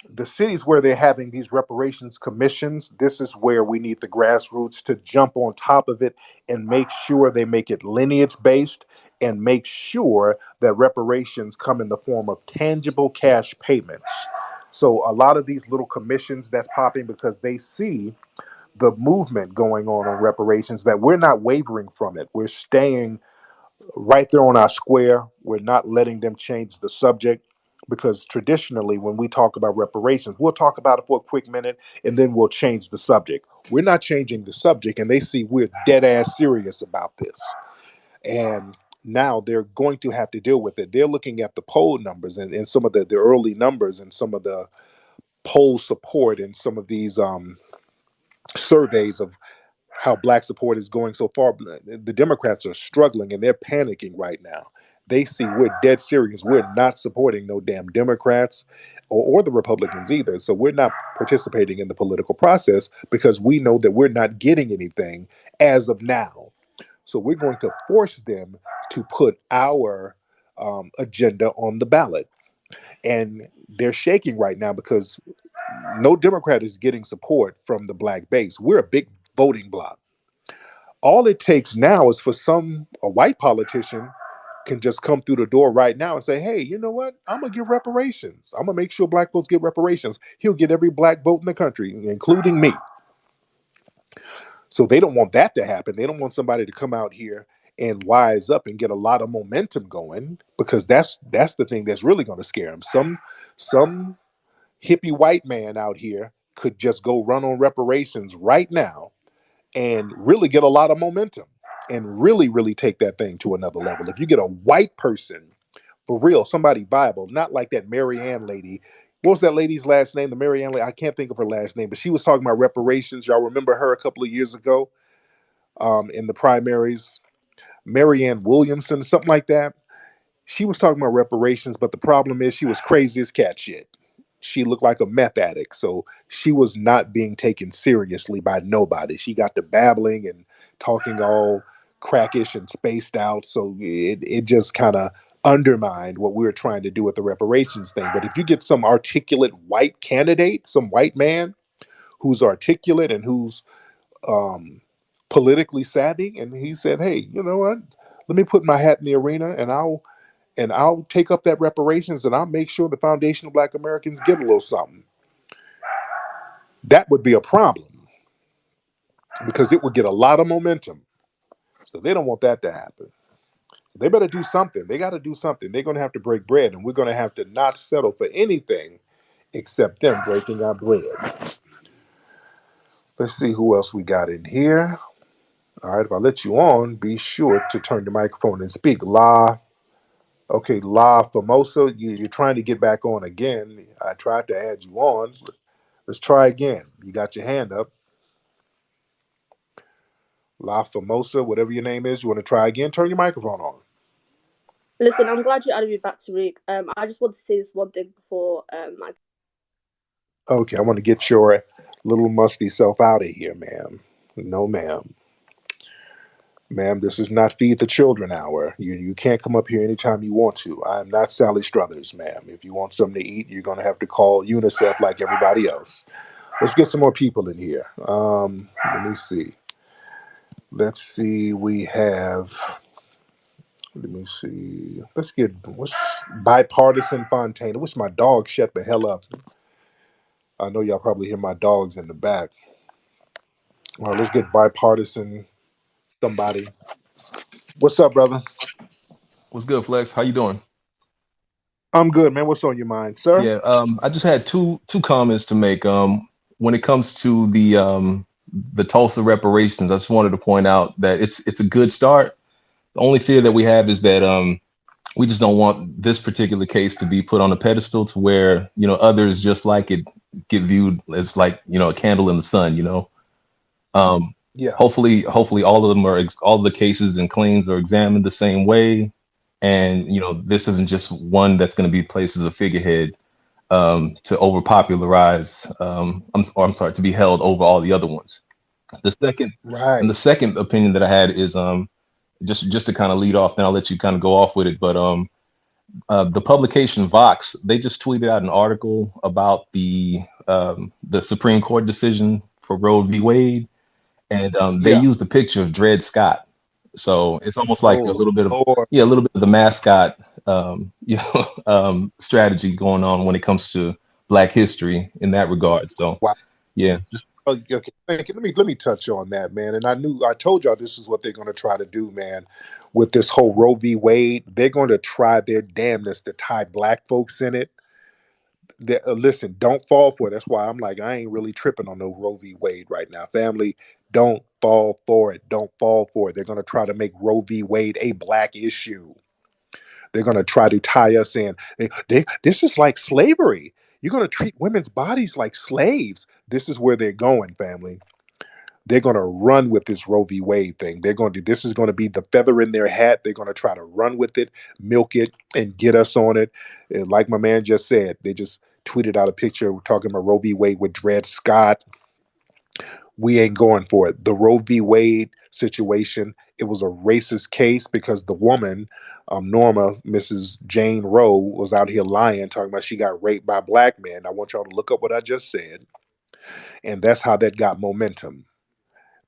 the cities where they're having these reparations commissions, this is where we need the grassroots to jump on top of it and make sure they make it lineage based and make sure that reparations come in the form of tangible cash payments. So a lot of these little commissions that's popping because they see the movement going on reparations that we're not wavering from it. We're staying right there on our square. We're not letting them change the subject because traditionally, when we talk about reparations, we'll talk about it for a quick minute and then we'll change the subject. We're not changing the subject, and they see we're dead ass serious about this. And now they're going to have to deal with it. They're looking at the poll numbers and some of the early numbers and some of the poll support and some of these surveys of how black support is going so far. The Democrats are struggling and they're panicking right now. They see we're dead serious. We're not supporting no damn Democrats or the Republicans either. So we're not participating in the political process because we know that we're not getting anything as of now. So we're going to force them to put our agenda on the ballot. And they're shaking right now because no Democrat is getting support from the black base. We're a big voting bloc. All it takes now is for a white politician can just come through the door right now and say, hey, you know what? I'm gonna give reparations. I'm gonna make sure black folks get reparations. He'll get every black vote in the country, including me. So they don't want that to happen. They don't want somebody to come out here and wise up and get a lot of momentum going because that's the thing that's really going to scare them. Some hippie white man out here could just go run on reparations right now and really get a lot of momentum and really take that thing to another level. If you get a white person for real, somebody viable, not like that Mary Ann lady. What was that lady's last name? The Mary Ann lady, I can't think of her last name, but she was talking about reparations. Y'all remember her a couple of years ago in the primaries? Mary Ann Williamson, something like that. She was talking about reparations, but the problem is she was crazy as cat shit. She looked like a meth addict, so she was not being taken seriously by nobody. She got to babbling and talking all crackish and spaced out, so it just kind of undermined what we were trying to do with the reparations thing. But if you get some articulate white candidate, some white man who's articulate and who's um, politically savvy. And he said, "Hey, you know what? Let me put my hat in the arena, and I'll take up that reparations, and I'll make sure the foundation of Black Americans get a little something." That would be a problem because it would get a lot of momentum. So they don't want that to happen. They better do something. They got to do something. They're going to have to break bread, and we're going to have to not settle for anything except them breaking our bread. Let's see who else we got in here. All right, if I let you on, be sure to turn the microphone and speak. Okay, La Famosa, you're trying to get back on again. I tried to add you on. Let's try again. You got your hand up. La Famosa, whatever your name is, you want to try again? Turn your microphone on. Listen, I'm glad you added me back, Tariq. I just want to say this one thing before I. Okay, I want to get your little musty self out of here, ma'am. No, ma'am. Ma'am, this is not feed the children hour. You can't come up here anytime you want to. I am not Sally Struthers, ma'am. If you want something to eat, you're going to have to call UNICEF like everybody else. Let's get some more people in here. Let me see. Let's see. We have. Let me see. Let's get what's bipartisan Fontaine. I wish my dog shut the hell up. I know y'all probably hear my dogs in the back. All right, let's get bipartisan somebody. What's up, brother? What's good, Flex? How you doing? I'm good, man. What's on your mind, sir? Yeah, I just had two comments to make. When it comes to the Tulsa reparations, I just wanted to point out that it's a good start. The only fear that we have is that we just don't want this particular case to be put on a pedestal to where others just like it get viewed as like a candle in the sun. Um, Yeah. hopefully all of them all the cases and claims are examined the same way, and this isn't just one that's going to be placed as a figurehead to over popularize. I'm sorry, to be held over all the other ones. The second and the Right. second opinion that I had is just to kind of lead off. Then I'll let you kind of go off with it. But the publication Vox, they just tweeted out an article about the Supreme Court decision for Roe v. Wade, and they Yeah. used a picture of Dred Scott. So it's almost like a Oh little bit of Lord. a little bit of the mascot, strategy going on when it comes to Black history in that regard. So Wow. yeah, just Okay. Thank you. Let me touch on that, man. And I told y'all this is what they're going to try to do, man. With this whole Roe v. Wade, they're going to try their damnedest to tie black folks in it. Listen, don't fall for it. That's why I'm like, I ain't really tripping on no Roe v. Wade right now. Family, don't fall for it. Don't fall for it. They're going to try to make Roe v. Wade a black issue. They're going to try to tie us in. This is like slavery. You're going to treat women's bodies like slaves. This is where they're going, family. They're going to run with this Roe v. Wade thing. This is going to be the feather in their hat. They're going to try to run with it, milk it, and get us on it. And like my man just said, they just tweeted out a picture talking about Roe v. Wade with Dred Scott. We ain't going for it. The Roe v. Wade situation, it was a racist case because the woman, Norma, Mrs. Jane Roe, was out here lying, talking about she got raped by black men. I want y'all to look up what I just said. And that's how that got momentum.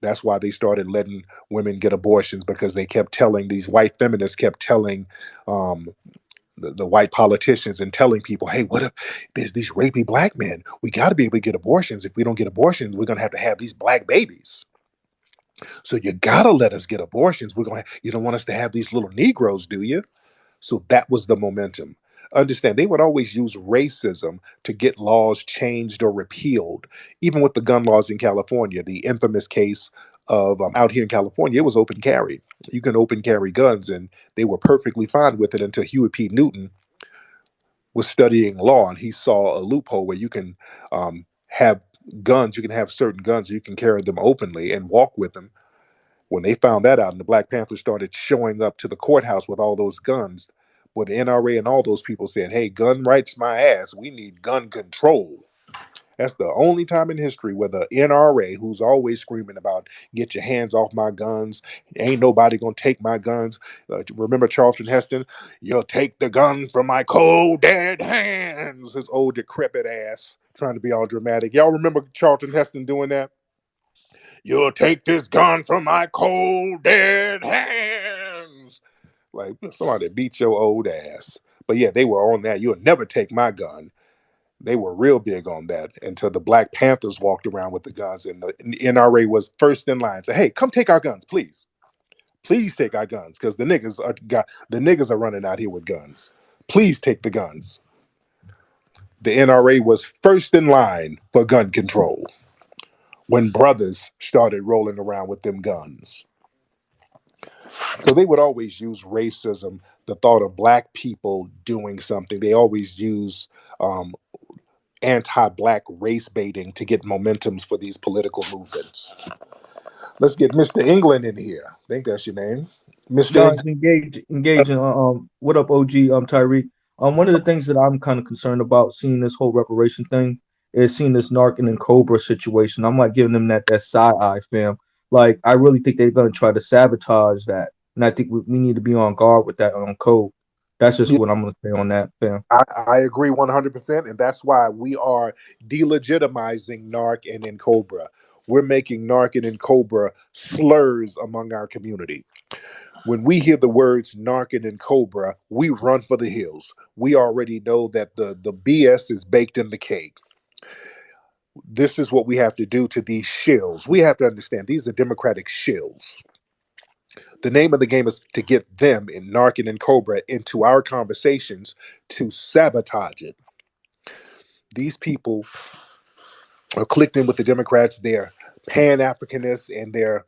That's why they started letting women get abortions because they kept telling these white feminists kept telling um, the white politicians and telling people, hey, what if there's these rapey black men? We got to be able to get abortions. If we don't get abortions, we're going to have these black babies. So you got to let us get abortions. You don't want us to have these little Negroes, do you? So that was the momentum. Understand, they would always use racism to get laws changed or repealed. Even with the gun laws in California, the infamous case of out here in California, it was open carry. You can open carry guns, and they were perfectly fine with it until Huey P. Newton was studying law and he saw a loophole where you can have guns, you can have certain guns, you can carry them openly and walk with them. When they found that out and the Black Panthers started showing up to the courthouse with all those guns, boy, the NRA and all those people said, hey, gun rights my ass. We need gun control. That's the only time in history where the NRA, who's always screaming about "get your hands off my guns," ain't nobody gonna take my guns. Remember Charlton Heston? You'll take the gun from my cold dead hands. His old decrepit ass trying to be all dramatic. Y'all remember Charlton Heston doing that? You'll take this gun from my cold dead hands. Like somebody beat your old ass. But yeah, they were on that. You'll never take my gun. They were real big on that until the Black Panthers walked around with the guns, and the NRA was first in line. Say, hey, come take our guns, please. Please take our guns, because the niggas are running out here with guns. Please take the guns. The NRA was first in line for gun control when brothers started rolling around with them guns. So they would always use racism, the thought of black people doing something. They always use um, anti-black race baiting to get momentums for these political movements. Let's get Mr. England in here. I think that's your name, Mr. Y'all England. engaging. What up, OG? Tariq. One of the things that I'm kind of concerned about seeing this whole reparation thing is seeing this Narcan and Cobra situation. I'm like giving them that side eye, fam. Like I really think they're gonna try to sabotage that, and I think we need to be on guard with that on code. That's just Yeah, what I'm gonna say on that, fam. I agree 100%, and that's why we are delegitimizing NARC and Cobra. We're making NARC and Cobra slurs among our community. When we hear the words Narcan and Cobra, we run for the hills. We already know that the BS is baked in the cake. This is what we have to do to these shills. We have to understand these are Democratic shills. The name of the game is to get them in Narcan and Cobra into our conversations to sabotage it. These people are clicked in with the Democrats. They're Pan Africanists and they're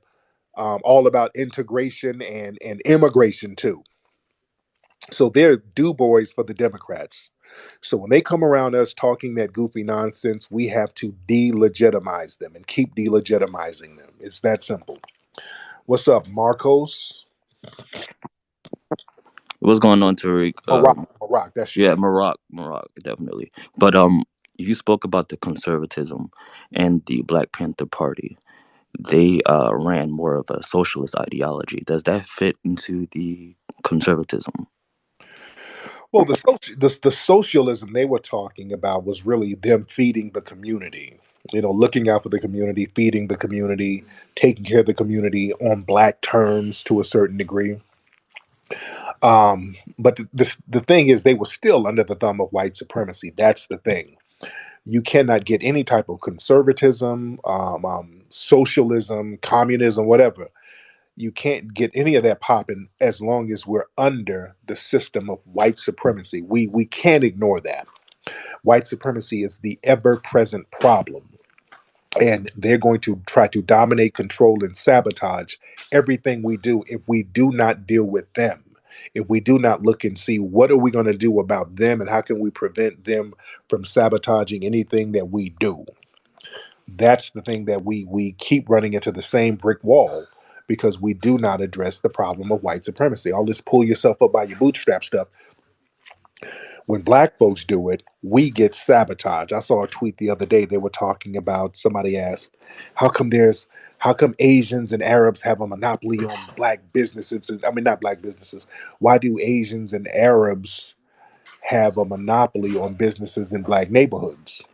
all about integration and immigration too. So they're do boys for the Democrats. So when they come around us talking that goofy nonsense, we have to delegitimize them and keep delegitimizing them. It's that simple. What's up, Marcos? What's going on, Tariq? Maroc, that's your Yeah, name. Morocco, definitely. But you spoke about the conservatism and the Black Panther Party. They ran more of a socialist ideology. Does that fit into the conservatism? Well, the socialism they were talking about was really them feeding the community. You know, looking out for the community, feeding the community, taking care of the community on black terms to a certain degree. But the thing is, they were still under the thumb of white supremacy. That's the thing. You cannot get any type of conservatism, socialism, communism, whatever. You can't get any of that popping as long as we're under the system of white supremacy. We can't ignore that. White supremacy is the ever present problem. And they're going to try to dominate, control, and sabotage everything we do if we do not deal with them. If we do not look and see what are we going to do about them and how can we prevent them from sabotaging anything that we do. That's the thing that we keep running into the same brick wall because we do not address the problem of white supremacy. All this pull yourself up by your bootstrap stuff. When black folks do it, we get sabotaged. I saw a tweet the other day. They were talking about somebody asked, how come Asians and Arabs have a monopoly on black businesses? I mean, not black businesses. Why do Asians and Arabs have a monopoly on businesses in black neighborhoods?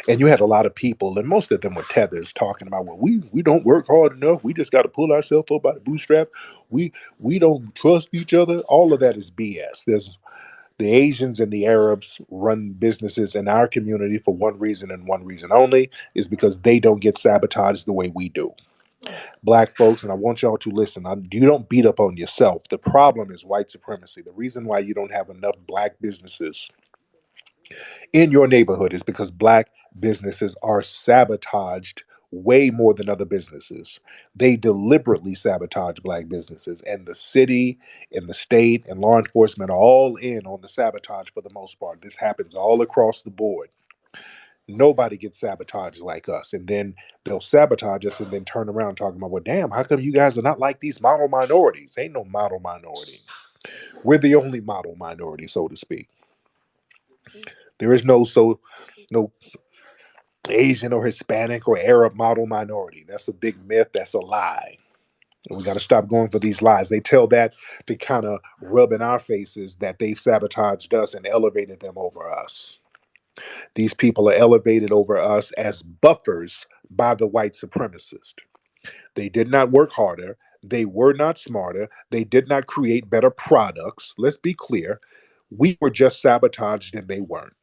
And you had a lot of people, and most of them were tethers, talking about, well, we don't work hard enough. We just got to pull ourselves up by the bootstrap. We we don't trust each other. All of that is BS. There's the Asians and the Arabs run businesses in our community for one reason and one reason only is because they don't get sabotaged the way we do. Black folks, and I want y'all to listen, you don't beat up on yourself. The problem is white supremacy. The reason why you don't have enough black businesses in your neighborhood is because black businesses are sabotaged way more than other businesses. They deliberately sabotage black businesses, and the city and the state and law enforcement are all in on the sabotage for the most part. This happens all across the board. Nobody gets sabotaged like us. And then they'll sabotage us and then turn around talking about, well, damn, how come you guys are not like these model minorities? Ain't no model minority. We're the only model minority, so to speak. There is no Asian or Hispanic or Arab model minority. That's a big myth. That's a lie. And we got to stop going for these lies. They tell that to kind of rub in our faces that they've sabotaged us and elevated them over us. These people are elevated over us as buffers by the white supremacist. They did not work harder. They were not smarter. They did not create better products. Let's be clear. We were just sabotaged and they weren't.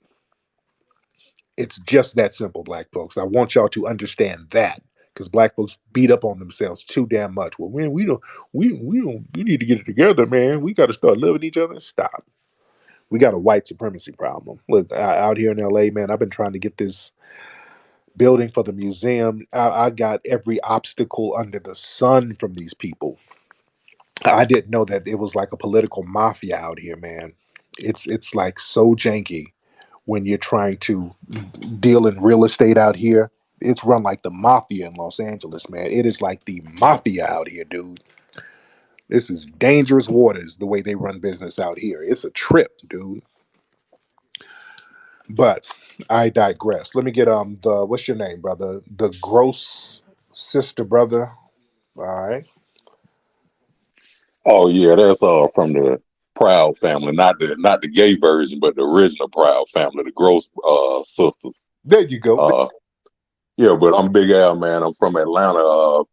It's just that simple, black folks. I want y'all to understand that because black folks beat up on themselves too damn much. Well, man, we need to get it together, man. We got to start loving each other. Stop. We got a white supremacy problem. Look, out here in LA, man, I've been trying to get this building for the museum. I got every obstacle under the sun from these people. I didn't know that it was like a political mafia out here, man. It's like so janky when you're trying to deal in real estate out here. It's run like the mafia in Los Angeles, man. It is like the mafia out here, dude. This is dangerous waters the way they run business out here. It's a trip, dude. But I digress. Let me get the what's your name, brother? The gross sister, brother. All right. Oh yeah, that's from the Proud family, not the gay version, but the original Proud family, the Gross sisters. There you go. Uh, yeah, but I'm Big Al, man. I'm from Atlanta.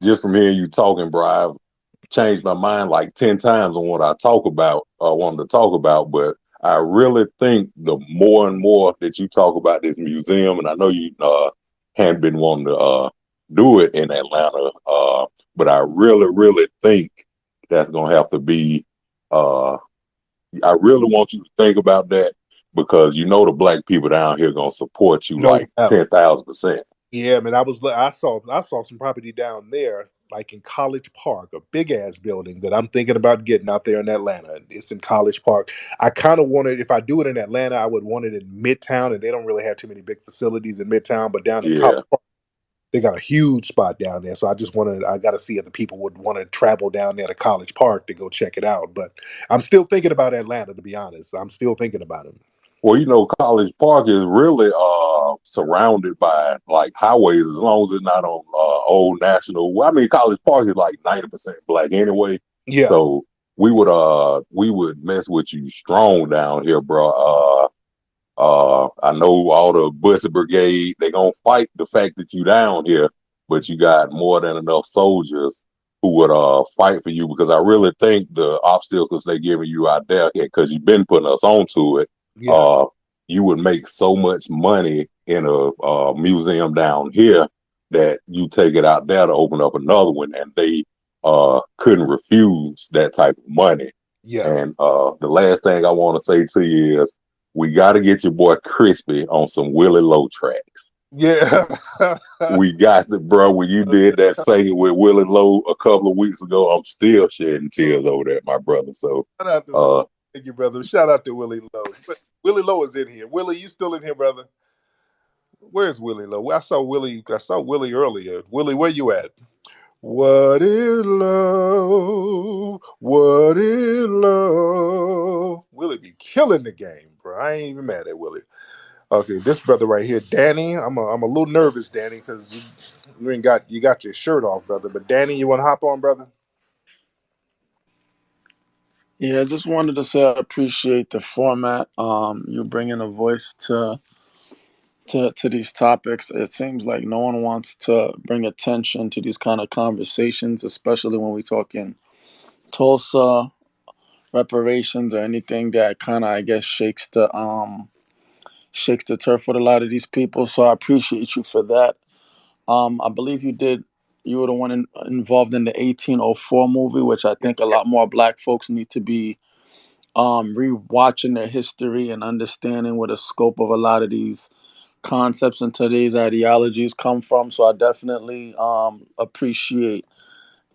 Just from hearing you talking, bro, I've changed my mind like 10 times on what I talk about, wanted to talk about. But I really think the more and more that you talk about this museum, and I know you hadn't been wanting to do it in Atlanta, but I really, really think that's gonna have to be. Uh, I really want you to think about that because you know the black people down here gonna support you No like doubt. 10,000%. Yeah, man. I saw some property down there, like in College Park, a big ass building that I'm thinking about getting out there in Atlanta. It's in College Park. I kind of wanted, if I do it in Atlanta, I would want it in Midtown, and they don't really have too many big facilities in Midtown. But down in College Yeah. Park, they got a huge spot down there. So I got to see if the people would want to travel down there to College Park to go check it out. But I'm still thinking about Atlanta, to be honest. I'm still thinking about it. Well, you know, College Park is really surrounded by like highways as long as it's not on old national. Well, I mean, College Park is like 90% black anyway. Yeah, So we would mess with you strong down here, bro. I know all the Bussy Brigade, they gonna fight the fact that you down here, but you got more than enough soldiers who would fight for you because I really think the obstacles they giving you out there, because you've been putting us onto it, yeah, uh, you would make so much money in a museum down here that you take it out there to open up another one, and they couldn't refuse that type of money. yeah, And the last thing I want to say to you is we got to get your boy Crispy on some Willie Low tracks. yeah. We got to, bro. When you did that singing with Willie Low a couple of weeks ago, I'm still shedding tears over that, my brother. So, Shout out to Willie. uh, Thank you, brother. Shout out to Willie Lowe. But Willie Lowe is in here. Willie, you still in here, brother? Where's Willie Lowe? I saw Willie. I saw Willie earlier. Willie, where you at? What is love? What is love? Willie be killing the game, bro. I ain't even mad at Willie. Okay, this brother right here, Danny. I'm a little nervous, Danny, because you got your shirt off, brother. But Danny, you want to hop on, brother? Yeah, I just wanted to say I appreciate the format. You bringing a voice to these topics. It seems like no one wants to bring attention to these kind of conversations, especially when we talking Tulsa reparations or anything that kind of I guess shakes the turf with a lot of these people. So I appreciate you for that. I believe you were the one involved in the 1804 movie, which I think a lot more black folks need to be rewatching their history and understanding where the scope of a lot of these concepts and today's ideologies come from. So I definitely appreciate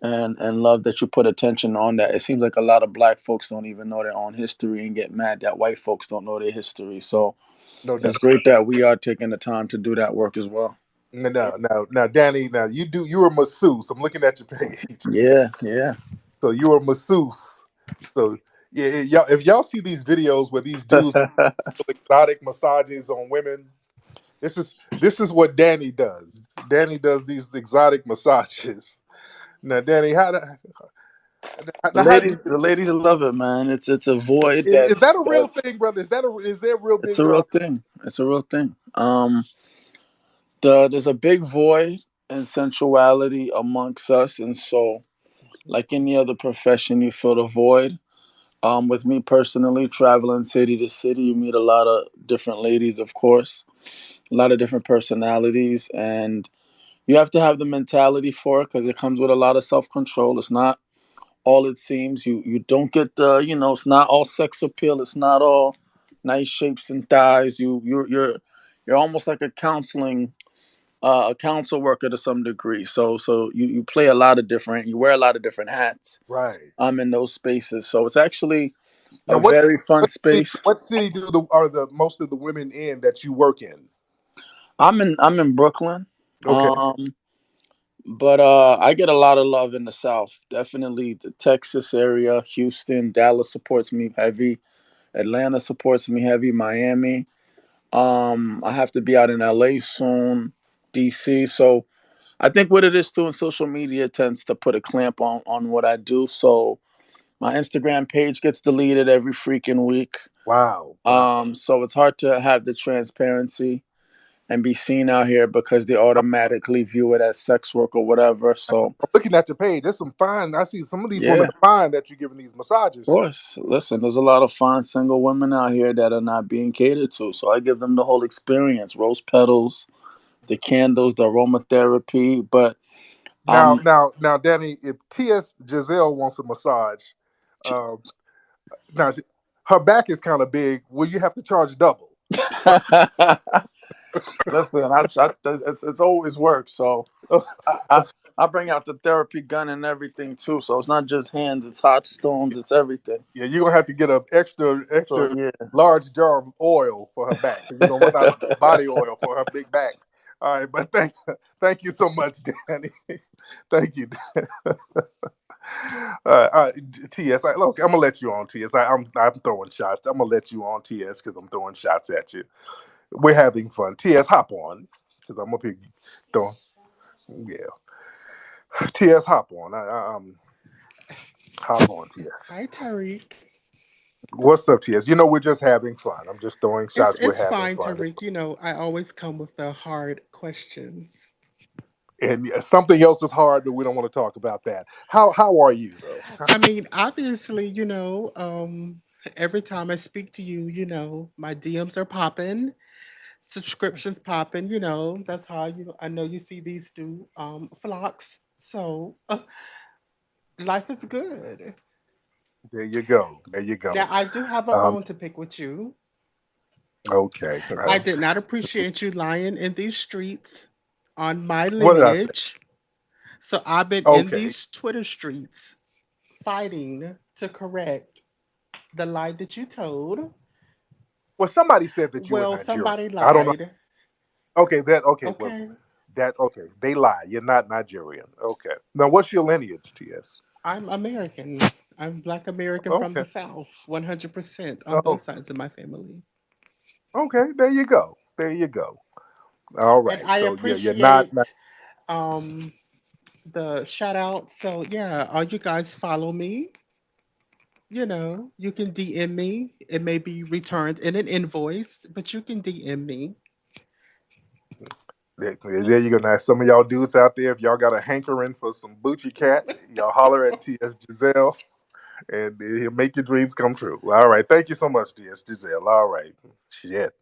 and love that you put attention on that. It seems like a lot of black folks don't even know their own history and get mad that white folks don't know their history. So No doubt. it's great that we are taking the time to do that work as well. Now, Danny. Now you're a masseuse. I'm looking at your page. Yeah, yeah. So you're a masseuse. So yeah, y'all. If y'all see these videos where these dudes do exotic massages on women, This is what Danny does. Danny does these exotic massages. Now, Danny, The how do you, ladies love it, man. It's a void is that a real that's thing, brother? Is there a real it's big? a real thing. It's a real thing. There's a big void in sensuality amongst us, and so like any other profession, you fill the void. With me personally, traveling city to city, you meet a lot of different ladies, of course, a lot of different personalities, and you have to have the mentality for it because it comes with a lot of self control. It's not all it seems. You don't get the it's not all sex appeal. It's not all nice shapes and thighs. You're almost like a council worker to some degree. So you play a lot of different. You wear a lot of different hats. Right. In those spaces. So it's actually Now, a very fun space. what city are the most of the women in that you work in? I'm in Brooklyn. Okay. Um, but I get a lot of love in the South. Definitely the Texas area, Houston, Dallas supports me heavy. Atlanta supports me heavy. Miami. I have to be out in LA soon. DC. So I think what it is too in social media tends to put a clamp on what I do. So my Instagram page gets deleted every freaking week. Wow. Wow. So it's hard to have the transparency and be seen out here because they automatically view it as sex work or whatever. So I'm looking at your page. There's some fine. I see some of these women yeah, are fine that you're giving these of massages. course. Listen, there's a lot of fine single women out here that are not being catered to. So I give them the whole experience: rose petals, the candles, the aromatherapy. But um, Now, Danny, if T.S. Giselle wants a massage, uh, now her back is kind of big. Will you have to charge double? listen, it's always work. So I bring out the therapy gun and everything too. So it's not just hands; it's hot stones, it's everything. Yeah, you're gonna have to get a So extra yeah. large jar of oil for her back because you're gonna run out of body oil for her big back. All right, but thank you so much, Danny. Thank you. TS, look, I'm gonna let you on, TS. I'm throwing shots. I'm gonna let you on, TS, because I'm throwing shots at you. We're having fun. TS, hop on, because I'm up here throwing. Yeah, TS, hop on. Hop on, TS. Hi, Tariq. What's up, TS? We're just having fun. I'm just throwing It's shots. We're it's having fine, fun. Tariq. I always come with the hard questions. And something else is hard, but we don't want to talk about that. How are you though? I mean, obviously, every time I speak to you, my DMs are popping, subscriptions popping. That's how I know you see these two flocks. So life is good. There you go. There you Now go. I do have a Um, bone to pick with you. okay. I did not appreciate you lying in these streets on my What did I say? lineage. So I've been in Okay. these Twitter streets fighting to correct the lie that you told. Well, somebody said that you were Well, Nigerian. somebody I don't know. lied. Okay, that okay. Well, Okay. that okay. They lie. You're not Nigerian. Okay. Now, what's your lineage, TS? I'm American. I'm Black American from Okay. the South, 100% on both Oh, sides of my family. okay. There you go. There you go. All And right. I So you're not. appreciate um, the shout out. So, yeah, all you guys follow me. You can DM me. It may be returned in an invoice, but you can DM me. There you go. Now, some of y'all dudes out there, if y'all got a hankering for some Bucci cat, y'all holler at TS Giselle, and he'll make your dreams come true. All right. Thank you so much, TS Giselle. All right. Shit.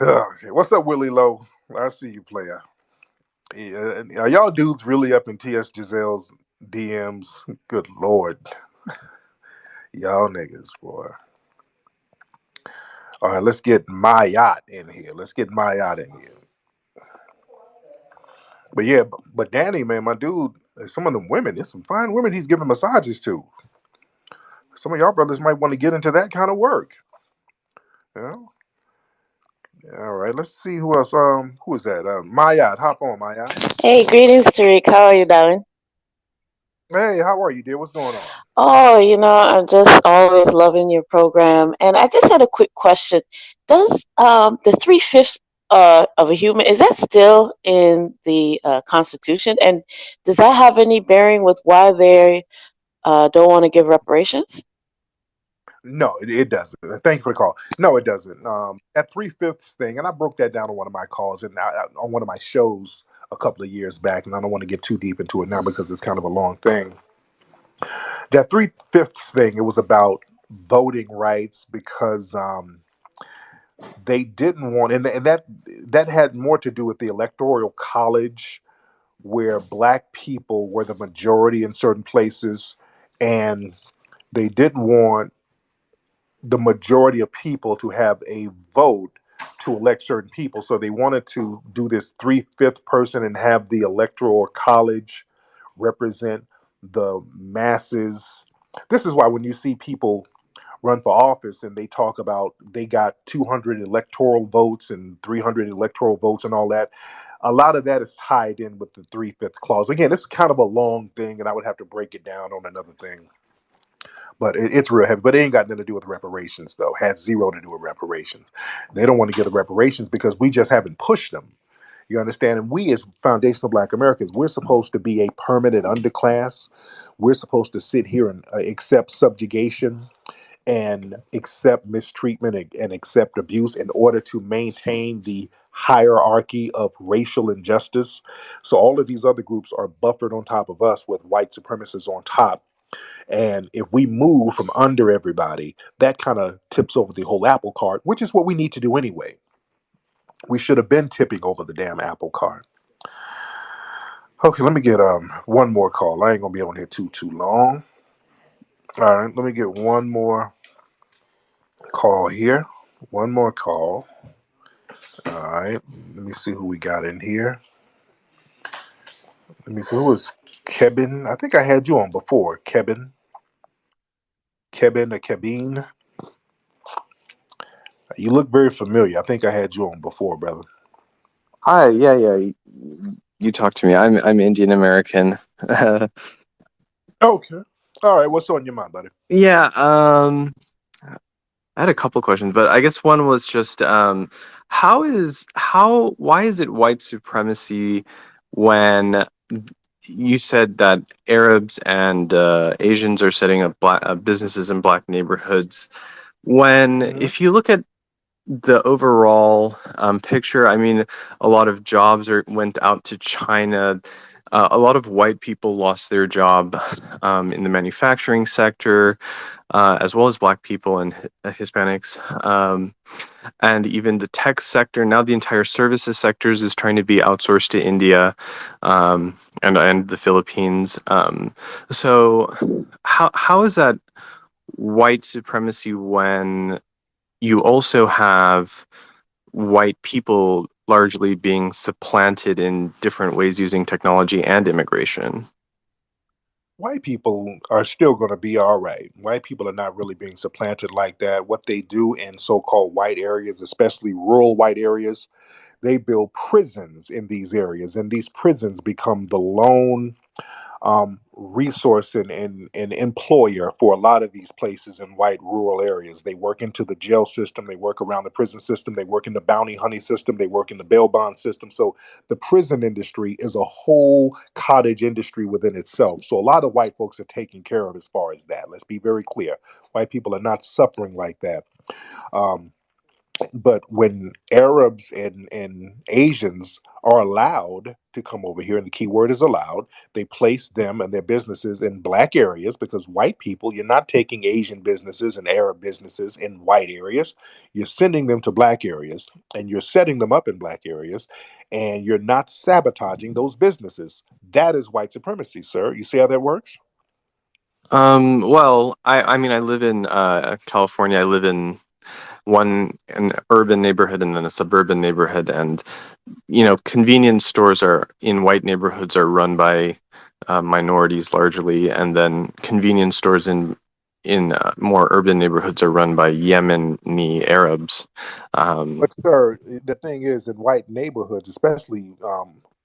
Okay. What's up, Willie Lowe? I see you, player. Yeah, are y'all dudes really up in TS Giselle's DMs? Good Lord. Y'all niggas, boy. All right, let's get Mayat in here. Let's get Mayat in here. But yeah, but Danny, man, my dude, some of them women, there's some fine women he's giving massages to. Some of y'all brothers might want to get into that kind of work. You know? All right, let's see who else. Who is that? Mayat, hop on, Mayat. Hey, greetings, Tariq. How are you, darling? Hey, how are you, dear? What's going on? Oh, I'm just always loving your program. And I just had a quick question. Does the three fifths of a human, is that still in the Constitution? And does that have any bearing with why they don't want to give reparations? No, it doesn't. Thank you for the call. No, it doesn't. That 3/5 thing, and I broke that down on one of my calls and on one of my shows a couple of years back, and I don't want to get too deep into it now because it's kind of a long thing. That 3/5 thing, it was about voting rights because they didn't want, and that had more to do with the electoral college, where black people were the majority in certain places, and they didn't want the majority of people to have a vote to elect certain people. So they wanted to do this 3/5 person and have the electoral college represent the masses. This is why when you see people run for office and they talk about they got 200 electoral votes and 300 electoral votes and all that, a lot of that is tied in with the 3/5 clause. Again, it's kind of a long thing, and I would have to break it down on another thing. But it's real heavy. But it ain't got nothing to do with reparations, though. Has zero to do with reparations. They don't want to give the reparations because we just haven't pushed them. You understand? And we, as foundational Black Americans, we're supposed to be a permanent underclass. We're supposed to sit here and accept subjugation and accept mistreatment and accept abuse in order to maintain the hierarchy of racial injustice. So all of these other groups are buffered on top of us with white supremacists on top, and if we move from under everybody, that kind of tips over the whole apple cart, which is what we need to do anyway. We should have been tipping over the damn apple cart. Okay, let me get one more call. I ain't gonna be on here too long. All right, let me get one more call here. One more call. All right, let me see who we got in here. Let me see who was Kevin. I think I had you on before, Kevin. Kevin or Kevin. You look very familiar. I think I had you on before, brother. Hi, yeah, yeah. You talked to me. I'm Indian American. Okay. All right. What's on your mind, buddy? Yeah, I had a couple questions, but I guess one was just why is it white supremacy when you said that Arabs and Asians are setting up businesses in black neighborhoods? When Mm-hmm. if you look at the overall picture, I mean, a lot of jobs went out to China. A lot of white people lost their job in the manufacturing sector, as well as black people and Hispanics, and even the tech sector. Now the entire services sectors is trying to be outsourced to India and the Philippines. So how is that white supremacy when you also have white people largely being supplanted in different ways using technology and immigration? White people are still going to be all right. White people are not really being supplanted like that. What they do in so-called white areas, especially rural white areas, they build prisons in these areas, and these prisons become the lone resource and employer for a lot of these places in white rural areas. They work into the jail system, they work around the prison system, they work in the bounty honey system, they work in the bail bond system. So the prison industry is a whole cottage industry within itself. So a lot of white folks are taken care of as far as that. Let's be very clear. White people are not suffering like that. Um, but when Arabs and Asians are allowed to come over here, and the key word is allowed, they place them and their businesses in black areas because white people, you're not taking Asian businesses and Arab businesses in white areas. You're sending them to black areas and you're setting them up in black areas, and you're not sabotaging those businesses. That is white supremacy, sir. You see how that works? Well, I mean, I live in California. I live in an urban neighborhood and then a suburban neighborhood, and convenience stores are in white neighborhoods are run by minorities largely, and then convenience stores in more urban neighborhoods are run by Yemeni Arabs. But sir, the thing is, in white neighborhoods, especially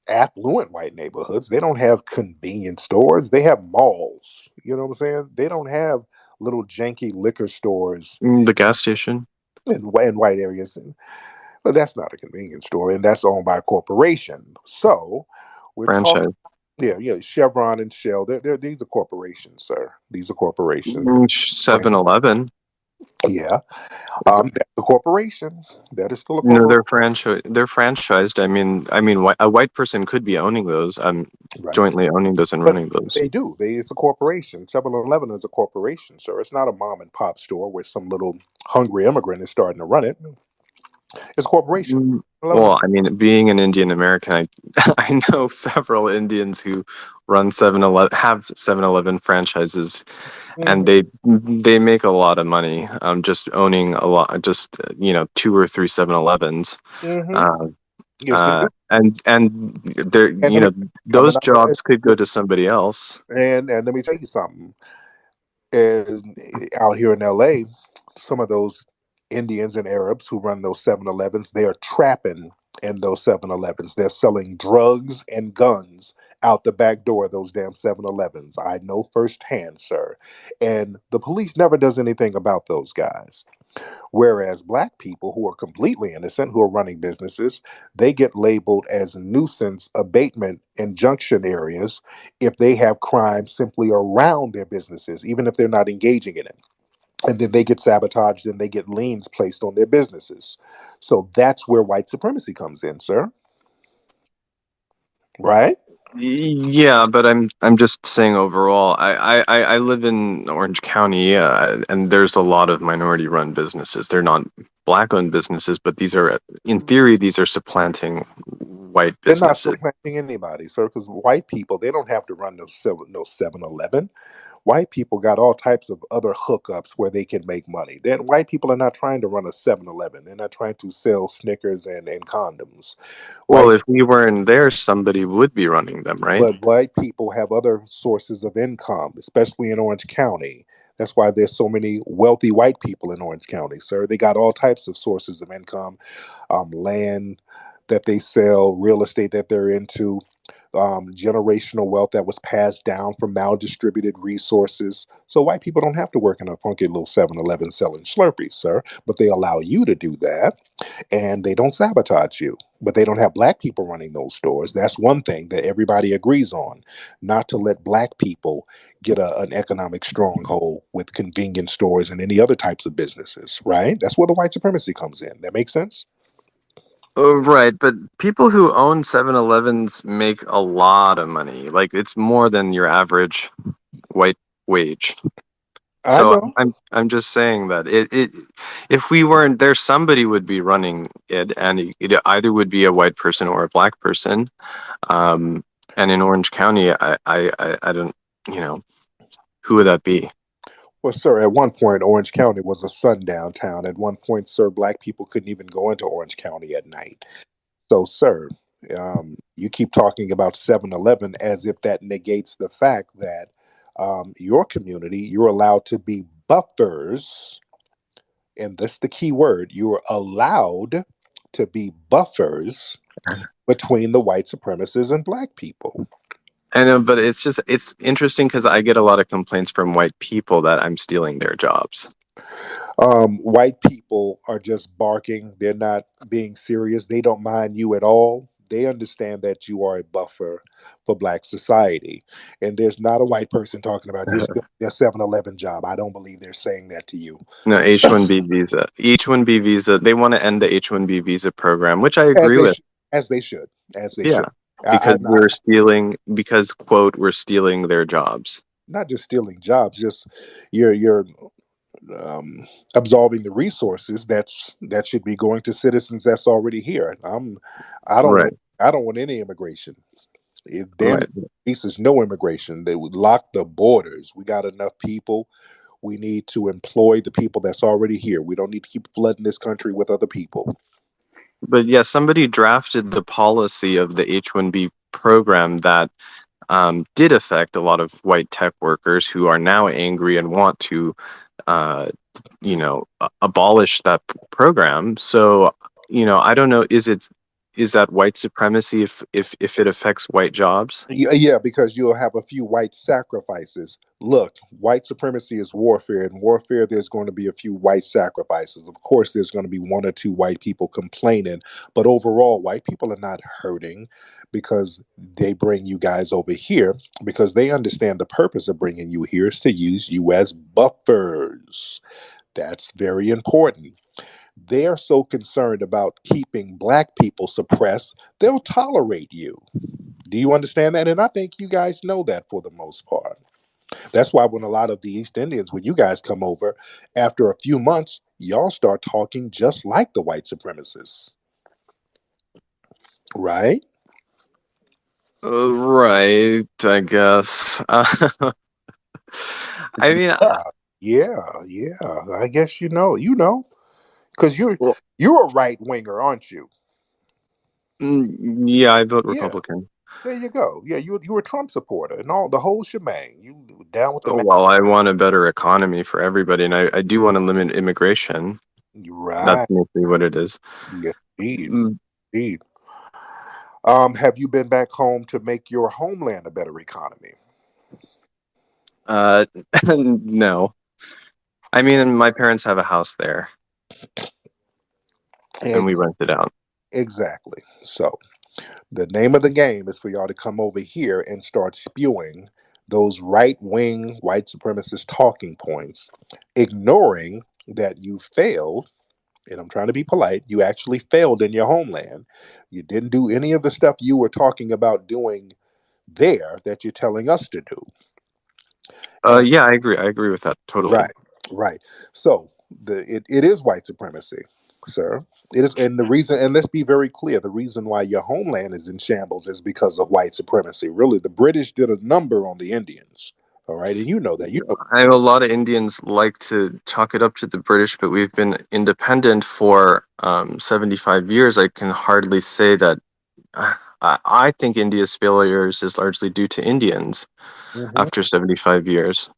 affluent white neighborhoods, they don't have convenience stores. They have malls. You know what I'm saying? They don't have little janky liquor stores The gas station. in white areas. But that's not a convenience store, and that's owned by a corporation. So we're talking. Franchise. Yeah, yeah. Chevron and Shell. These are corporations, sir. These are corporations. 7-Eleven. Yeah. That's a corporation. That is still a No, corporation. they're franchised. A white person could be owning those, Right. jointly owning those and But running those. they do. It's a corporation. 7-Eleven is a corporation, sir. It's not a mom and pop store where some little hungry immigrant is starting to run it. It's a corporation. 7-Eleven. Well, I mean, being an Indian American, I know several Indians who run 7-Eleven, have 7-Eleven franchises, and Mm-hmm. they make a lot of money, just owning a lot, just 2 or 3 7-Elevens. Mm-hmm. Yes, they do. And they're, And let me I'm those not, jobs could go to somebody else. and let me tell you something. Is out here in LA, some of those Indians and Arabs who run those 7-Elevens, they are trapping in those 7-Elevens. They're selling drugs and guns out the back door of those damn 7-Elevens. I know firsthand, sir. And the police never does anything about those guys. Whereas black people who are completely innocent, who are running businesses, they get labeled as nuisance abatement injunction areas if they have crime simply around their businesses, even if they're not engaging in it. And then they get sabotaged and they get liens placed on their businesses. So that's where white supremacy comes in, sir. Right? Yeah, but I'm just saying overall. I live in Orange County, and there's a lot of minority-run businesses. They're not black-owned businesses, but in theory, these are supplanting white They're not businesses. supplanting anybody, sir, because white people, they don't have to run no 7-Eleven. White people got all types of other hookups where they can make money. Then white people are not trying to run a 7-Eleven. They're not trying to sell Snickers and condoms. Well, White if we weren't there, somebody would be running them, right? but white people have other sources of income, especially in Orange County. That's why there's so many wealthy white people in Orange County, sir. They got all types of sources of income, land that they sell, real estate that they're into, generational wealth that was passed down from maldistributed resources. So white people don't have to work in a funky little 7-Eleven selling Slurpees, sir, but they allow you to do that and they don't sabotage you. But they don't have black people running those stores. That's one thing that everybody agrees on, not to let black people get an economic stronghold with convenience stores and any other types of businesses, right? That's where the white supremacy comes in. That makes sense? Oh, right, but people who own 7-Elevens make a lot of money. Like it's more than your average white wage. I So know. I'm just saying that if we weren't there, somebody would be running it, and it either would be a white person or a black person. Um, and in Orange County, I don't, who would that be? Well, sir, at one point, Orange County was a sundown town. At one point, sir, black people couldn't even go into Orange County at night. So, sir, you keep talking about 7-Eleven as if that negates the fact that your community, you're allowed to be buffers. And that's the key word. You're allowed to be buffers between the white supremacists and black people. I know, but it's interesting because I get a lot of complaints from white people that I'm stealing their jobs. White people are just barking. They're not being serious. They don't mind you at all. They understand that you are a buffer for black society. And there's not a white person talking about you still their 7-Eleven job. I don't believe they're saying that to you. No, H-1B visa. H-1B visa. They want to end the H-1B visa program, which I As agree they with. should. As they should. As they Yeah, should. I, because quote, we're stealing their jobs. not just stealing jobs, just you're um, absolving the resources that should be going to citizens that's already here. I don't want Right, I don't want any immigration. If damn right. it, is no immigration. They would lock the borders. We got enough people. We need to employ the people that's already here. We don't need to keep flooding this country with other people. But yeah, somebody drafted the policy of the H-1B program that did affect a lot of white tech workers who are now angry and want to, uh, abolish that program. So, I don't know. is that white supremacy if it affects white jobs? Yeah, because you'll have a few white sacrifices. Look, white supremacy is warfare. In warfare, there's going to be a few white sacrifices. Of course, there's going to be one or two white people complaining, but overall, white people are not hurting because they bring you guys over here because they understand the purpose of bringing you here is to use you as buffers. That's very important. They're so concerned about keeping black people suppressed, they'll tolerate you. Do you understand that? And I think you guys know that for the most part. That's why when a lot of the East Indians, when you guys come over, after a few months, y'all start talking just like the white supremacists, right? Right, I guess. I mean, Yeah, yeah. I guess because well, you're a right winger, aren't you? yeah, I vote Yeah. Republican. There you go. Yeah, you were a Trump supporter and all the whole shebang. You down with the Oh, man? well, I want a better economy for everybody, and I do want to limit immigration. That's Right. mostly what it is. Yes, indeed. Mm, Indeed. Have you been back home to make your homeland a better economy? Uh, no. I mean, my parents have a house there, and we Ex- rent it out. exactly. So the name of the game is for y'all to come over here and start spewing those right wing white supremacist talking points, ignoring that you failed. And I'm trying to be polite. You actually failed in your homeland. You didn't do any of the stuff you were talking about doing there that you're telling us to do. And Yeah, I agree. I agree with that totally. right, right. So it is white supremacy, sir. It is, and the reason, and let's be very clear, the reason why your homeland is in shambles is because of white supremacy. Really, the British did a number on the Indians. All right, and you know that. You know. I know a lot of Indians like to chalk it up to the British, but we've been independent for 75 years. I can hardly say that. I think India's failures is largely due to Indians Hmm. after 75 years.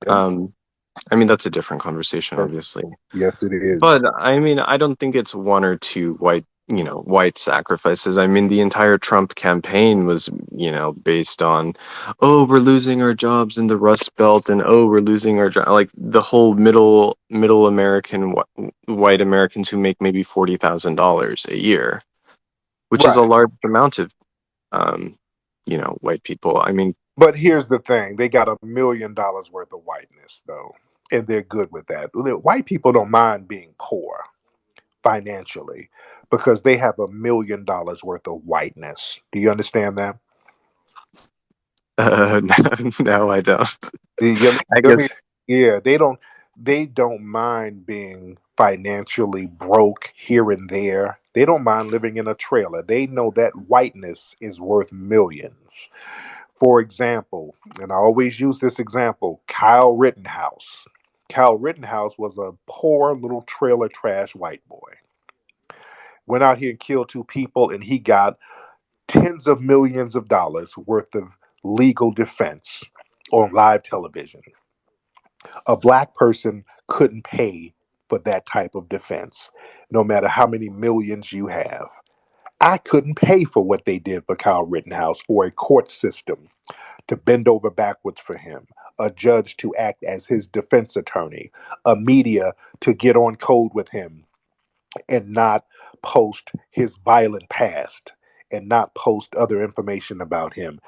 Yep. Um, I mean, that's a different conversation, Yep. obviously. Yes, it is. But I mean, I don't think it's one or two white sacrifices. I mean, the entire Trump campaign was, based on, oh, we're losing our jobs in the Rust Belt, and oh, we're losing our job. Like the whole middle American white Americans who make maybe $40,000 a year, which is a Right. large amount of, white people. I mean, But here's the thing: they got $1 million worth of whiteness, though, and they're good with that. White people don't mind being poor financially because they have $1 million worth of whiteness. Do you understand that? no, I don't. I I mean, guess. yeah, they don't mind being financially broke here and there. They don't mind living in a trailer. They know that whiteness is worth millions. For example, and I always use this example, Kyle Rittenhouse. Kyle Rittenhouse was a poor little trailer trash white boy. Went out here and killed two people, and he got tens of millions of dollars worth of legal defense on live television. A black person couldn't pay for that type of defense, no matter how many millions you have. I couldn't pay for what they did for Kyle Rittenhouse, or a court system to bend over backwards for him, a judge to act as his defense attorney, a media to get on code with him and not post his violent past and not post other information about him.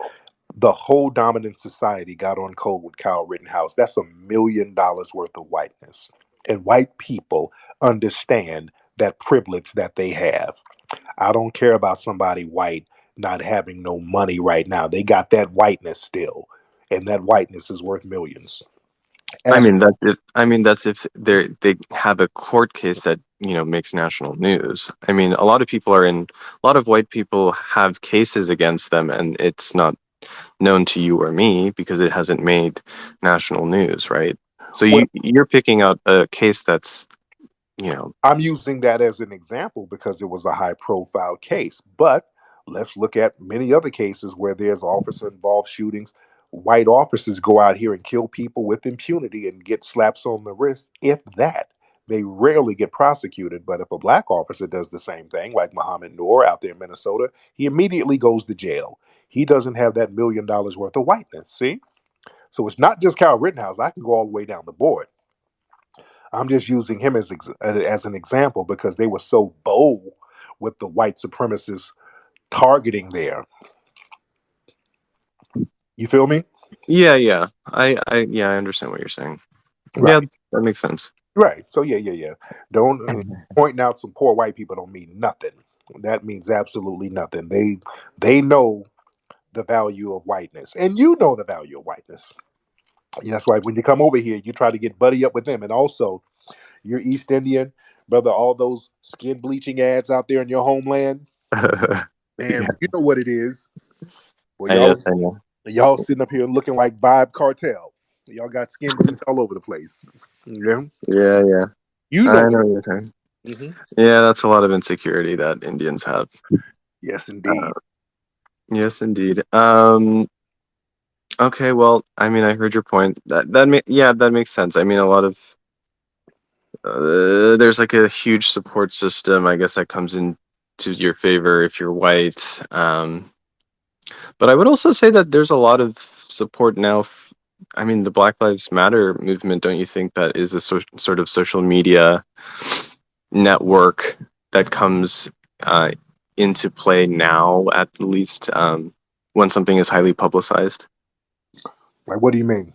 The whole dominant society got on code with Kyle Rittenhouse. That's $1 million worth of whiteness. And white people understand that privilege that they have. I don't care about somebody white not having no money right now. They got that whiteness still. And that whiteness is worth millions. I As mean that's if they have a court case that makes national news. I mean, a lot of white people have cases against them, and it's not known to you or me because it hasn't made national news, right? So well, you're picking out a case that's you know I'm using that as an example because it was a high profile case. But let's look at many other cases where there's officer involved shootings. White officers go out here and kill people with impunity and get slaps on the wrist, if that. they rarely get prosecuted. But if a black officer does the same thing, like Muhammad Noor out there in Minnesota, he immediately goes to jail. He doesn't have that $1 million worth of whiteness. See? So it's not just Kyle Rittenhouse. I can go all the way down the board. I'm just using him as an example because they were so bold with the white supremacists targeting there. You feel me? Yeah. I understand what you're saying. Yeah, Right. that makes sense. Right. So yeah. Don't pointing out some poor white people don't mean nothing. That means absolutely nothing. They know the value of whiteness, and you know the value of whiteness. Yeah, that's why when you come over here, you try to get buddy up with them, and also you're East Indian, brother. All those skin bleaching ads out there in your homeland, Yeah, man, you know what it is. Well, I know. y'all sitting up here looking like Vibe Cartel. Y'all got skin bleach all over the place. Yeah, Yeah. you know I what know it what you're saying. is. Hmm. Yeah, that's a lot of insecurity that Indians have. Yes, Uh, indeed. yes, indeed. Okay, well, I mean, I heard your point. That makes sense. I mean, a lot of there's like a huge support system, I guess, that comes in to your favor if you're white. But I would also say that there's a lot of support now. I mean, the Black Lives Matter movement, don't you think that is a sort of social media network that comes uh, into play now, at least when something is highly publicized? Like, what do you mean?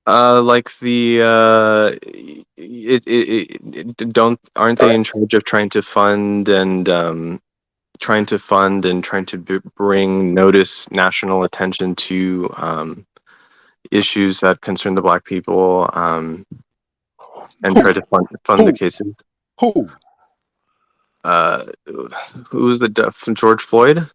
Like the don't aren't they in charge of trying to bring national attention to issues that concern the black people, and Who? try to fund the Who? cases? Who? Uh, who was the George Floyd?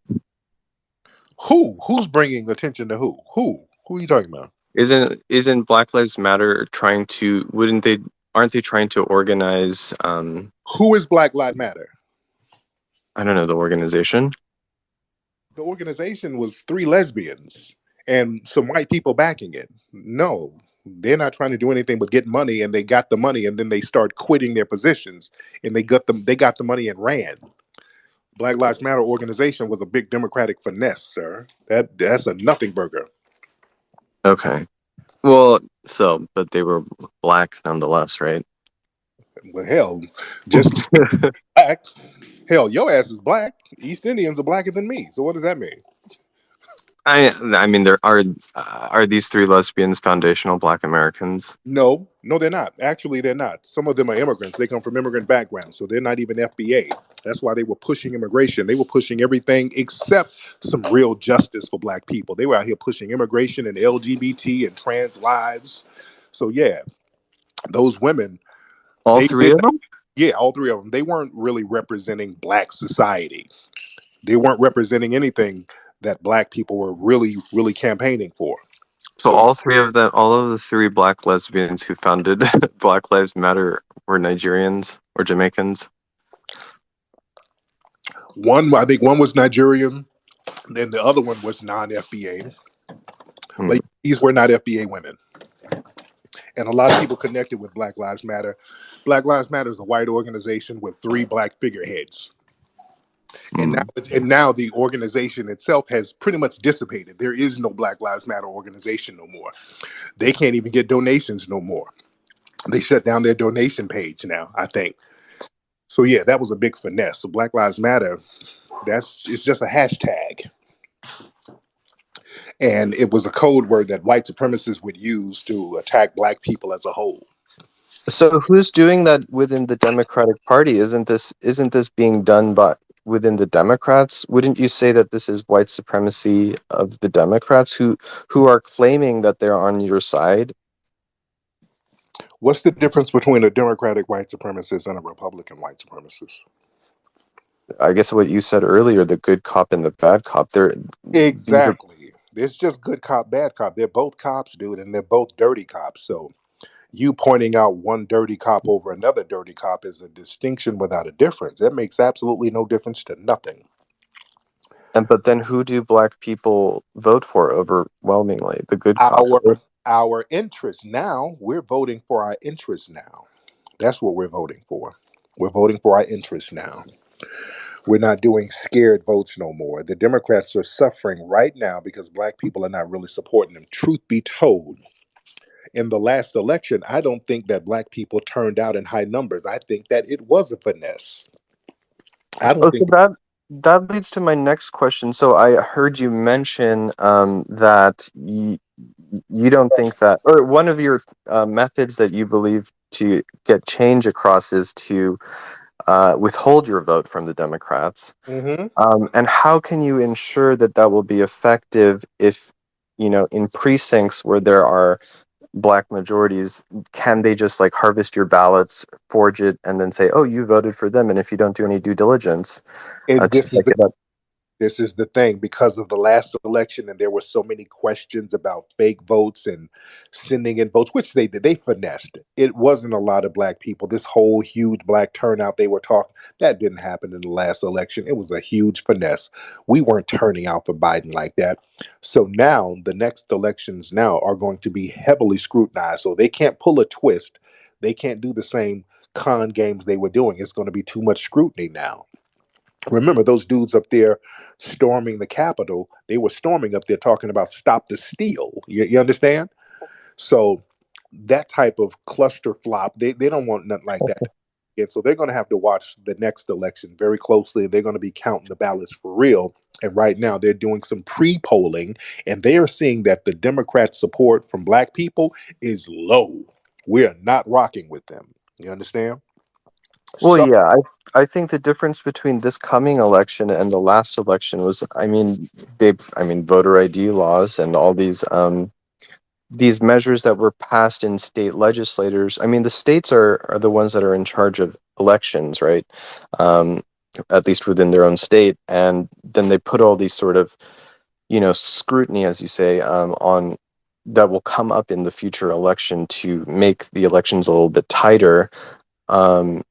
Who? Who's bringing attention to who? Who? Who are you talking about? Isn't Black Lives Matter trying to? Wouldn't they? Aren't they trying to organize? Who is Black Lives Matter? I don't know, the organization. The organization was three lesbians and some white people backing it. No, they're not trying to do anything but get money, and they got the money, and then they start quitting their positions, and they got them. They got the money and ran. Black Lives Matter organization was a big Democratic finesse, sir. That's a nothing burger. Okay. Well, but they were black nonetheless, right? Well, hell, just black. Hell, your ass is black. East Indians are blacker than me. So what does that mean? I mean, are these three lesbians foundational Black Americans? No, they're not. Actually, they're not. Some of them are immigrants. They come from immigrant backgrounds, so they're not even FBA. That's why they were pushing immigration. They were pushing everything except some real justice for black people. They were out here pushing immigration and LGBT and trans lives. So yeah, those women, All they three did of not. them? Yeah, all three of them. They weren't really representing black society. They weren't representing anything that black people were really campaigning for. So So all of the three black lesbians who founded Black Lives Matter were Nigerians or Jamaicans. I think one was Nigerian, and the other one was non-FBA. Hmm. But these were not FBA women. And a lot of people connected with Black Lives Matter. Black Lives Matter is a white organization with three black figureheads. And Hmm. now the organization itself has pretty much dissipated. There is no Black Lives Matter organization no more. They can't even get donations no more. They shut down their donation page now, I think. So yeah, that was a big finesse. So Black Lives Matter, it's just a hashtag. And it was a code word that white supremacists would use to attack black people as a whole. So who's doing that within the Democratic Party? Isn't this being done by within the Democrats? Wouldn't you say that this is white supremacy of the Democrats who are claiming that they're on your side? What's the difference between a Democratic white supremacist and a Republican white supremacist? I guess what you said earlier, the good cop and the bad cop. These are Exactly. It's just good cop, bad cop. They're both cops, dude, and they're both dirty cops. So you pointing out one dirty cop over another dirty cop is a distinction without a difference. It makes absolutely no difference to nothing. but then who do black people vote for overwhelmingly? The good cops, Our right? Our interests now, we're voting for our interests now. That's what we're voting for. We're voting for our interests now. We're not doing scared votes no more. The Democrats are suffering right now because black people are not really supporting them. Truth be told, in the last election, I don't think that black people turned out in high numbers. I think that it was a finesse. I don't Oh, so think. that leads to my next question. So I heard you mention that you don't think that, or one of your methods that you believe to get change across is to withhold your vote from the Democrats. Mhm. And how can you ensure that that will be effective if, in precincts where there are black majorities, can they just like harvest your ballots, forge it, and then say, "Oh, you voted for them"? And if you don't do any due diligence And to this is back the it up, This is the thing, because of the last election, and there were so many questions about fake votes and sending in votes, which they did. They finessed. It wasn't a lot of black people. This whole huge black turnout they were talking, that didn't happen in the last election. It was a huge finesse. We weren't turning out for Biden like that. So now the next elections now are going to be heavily scrutinized. So they can't pull a twist. They can't do the same con games they were doing. It's going to be too much scrutiny now. Remember those dudes up there storming the Capitol? They were storming up there talking about stop the steal. You understand? So that type of cluster flop, they don't want nothing like that. And so they're going to have to watch the next election very closely. They're going to be counting the ballots for real. And right now they're doing some pre-polling, and they are seeing that the Democrat support from black people is low. We are not rocking with them. You understand? well, So yeah, I think the difference between this coming election and the last election was, voter ID laws and all these measures that were passed in state legislators. I mean, the states are the ones that are in charge of elections, right? Um, at least within their own state. And then they put all these sort of, scrutiny, as you say, on that will come up in the future election to make the elections a little bit tighter. Um,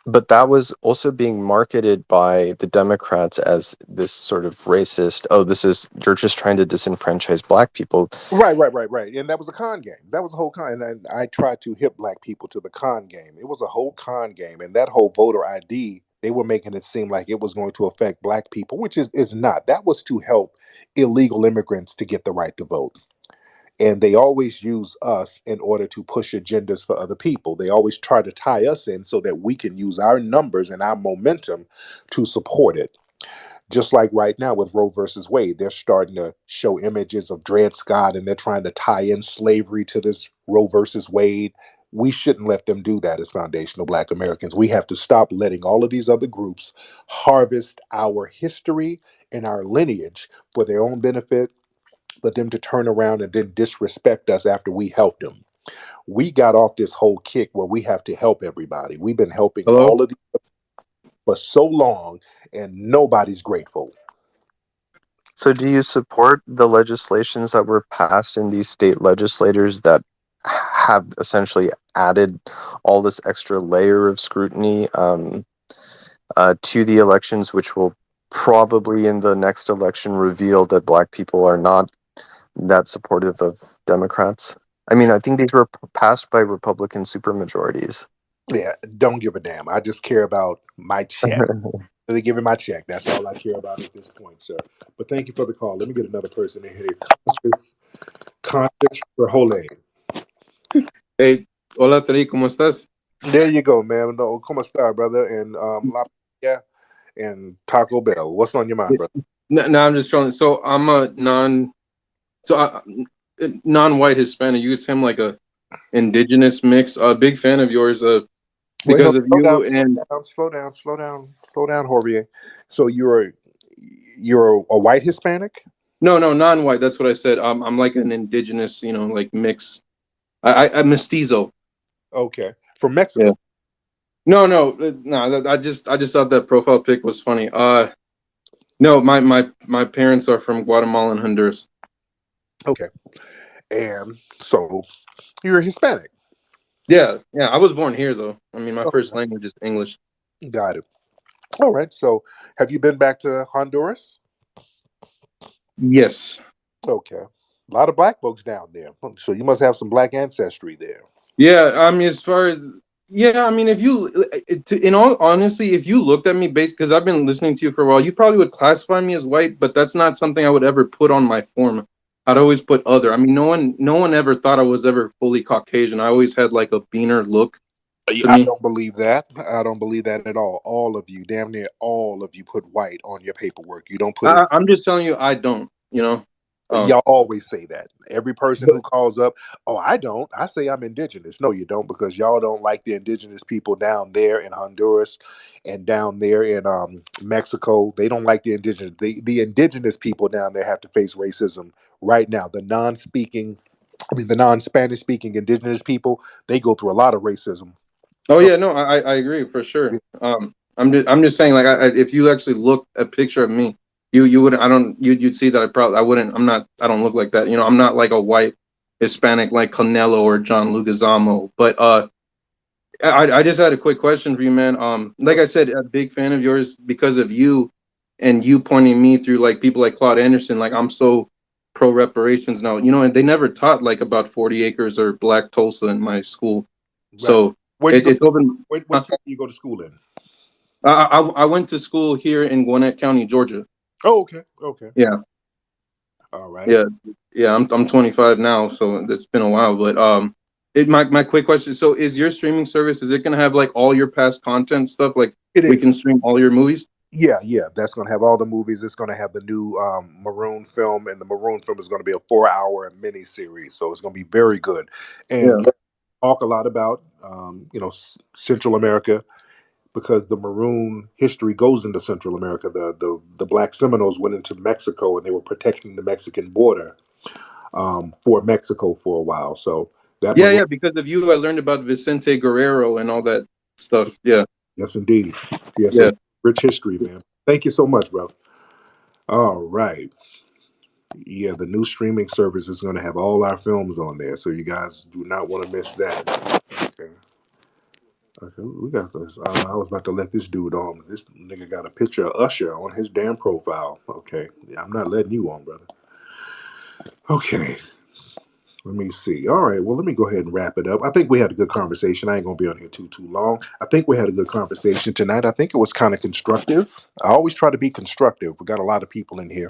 but that was also being marketed by the Democrats as this sort of racist, oh, you're just trying to disenfranchise black people. right. And that was a con game. That was a whole con. And I tried to hip black people to the con game. It was a whole con game. And that whole voter ID, they were making it seem like it was going to affect black people, which is not. That was to help illegal immigrants to get the right to vote. And they always use us in order to push agendas for other people. They always try to tie us in so that we can use our numbers and our momentum to support it. Just like right now with Roe versus Wade, they're starting to show images of Dred Scott, and they're trying to tie in slavery to this Roe versus Wade. We shouldn't let them do that as foundational black Americans. We have to stop letting all of these other groups harvest our history and our lineage for their own benefit, but them to turn around and then disrespect us after we helped them. We got off this whole kick where we have to help everybody. We've been helping Hello. all of these for so long, and nobody's grateful. So, do you support the legislations that were passed in these state legislators that have essentially added all this extra layer of scrutiny to the elections, which will probably in the next election reveal that black people are not that supportive of Democrats? I mean, I think these were passed by Republican supermajorities. Yeah, don't give a damn. I just care about my check. They give me my check. That's all I care about at this point, sir. But thank you for the call. Let me get another person in here. Conscious for Jole. Hey, hola Tariq, ¿cómo estás? There you go, man. No, como está, brother? And La yeah, and Taco Bell. What's on your mind, brother? No, I'm just trolling. So I'm a non-white Hispanic. You seem like a indigenous mix. A big fan of yours. Wait, no, Because of slow down, you and slow down, Jorge. So you're a white Hispanic? no, non-white. That's what I said. I'm like an indigenous, like mix. I'm mestizo. Okay, from Yeah. Mexico. No. I just thought that profile pic was funny. No, my parents are from Guatemala and Honduras. Okay, and so you're Hispanic. Yeah. I was born here though. I mean, my first Okay, language is English. got it. All right. So have you been back to Honduras? Yes. Okay. A lot of black folks down there. So you must have some black ancestry there. Yeah, I mean, as far as yeah, I mean, if you, in all honesty, if you looked at me based, because I've been listening to you for a while, you probably would classify me as white, but that's not something I would ever put on my form. I'd always put other. I mean, no one ever thought I was ever fully Caucasian. I always had like a beaner look to I me. don't believe that. I don't believe that at all. All of you, damn near all of you, put white on your paperwork. You don't put it. I'm just telling you, I don't. You know. Y'all always say that. Every person But who calls up, oh, I don't. I say I'm indigenous. No, you don't, because y'all don't like the indigenous people down there in Honduras and down there in Mexico. They don't like the indigenous. The indigenous people down there have to face racism right now. The non-Spanish speaking indigenous people, they go through a lot of racism. oh Oh, yeah, no, I agree for sure. yeah. I'm just saying, like, if you actually look a picture of me, you would, I don't, you'd see that I wouldn't, I don't look like that. You know, I'm not like a white Hispanic like Canelo or John Leguizamo. But I just had a quick question for you, man. Like I said, a big fan of yours because of you, and you pointing me through like people like Claude Anderson. Like, I'm so pro reparations now. You know, and they never taught like about 40 acres or Black Tulsa in my school, Right. so Where'd you go? it's open. What city you go to school in? I went to school here in Gwinnett County, Georgia. Oh, okay. Okay. Yeah, All right. yeah, yeah. I'm 25 now, so it's been a while. But my quick question. So, is your streaming service, is it gonna have like all your past content stuff? Like, It we is. can stream all your movies? Yeah, yeah. That's going to have all the movies. It's going to have the new Maroon film, and the Maroon film is going to be a 4 hour mini series. So it's going to be very good. And Yeah, talk a lot about, Central America, because the Maroon history goes into Central America. The Black Seminoles went into Mexico, and they were protecting the Mexican border for Mexico for a while. So that yeah, Maroon, yeah. Because of you, I learned about Vicente Guerrero and all that stuff. Yeah, yes, indeed. Yeah, so yeah. it's rich history, man. Thank you so much, bro. All right. Yeah, the new streaming service is going to have all our films on there, so you guys do not want to miss that. Okay. Okay, we got this. I was about to let this dude on. This nigga got a picture of Usher on his damn profile. Okay, yeah, I'm not letting you on, brother. Okay, let me see. All right, well, let me go ahead and wrap it up. I think we had a good conversation. I ain't gonna be on here too long. I think we had a good conversation tonight. I think it was kind of constructive. I always try to be constructive. We got a lot of people in here.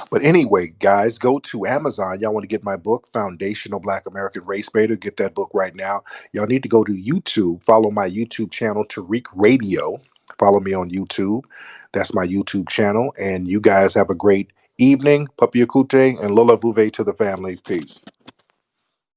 But anyway, guys, go to Amazon. Y'all want to get my book, Foundational Black American Race Baiter? Get that book right now. Y'all need to go to YouTube. Follow my YouTube channel, Tariq Radio. Follow me on YouTube. That's my YouTube channel. And you guys have a great evening. Papi Akute and Lola Vuve to the family. Peace.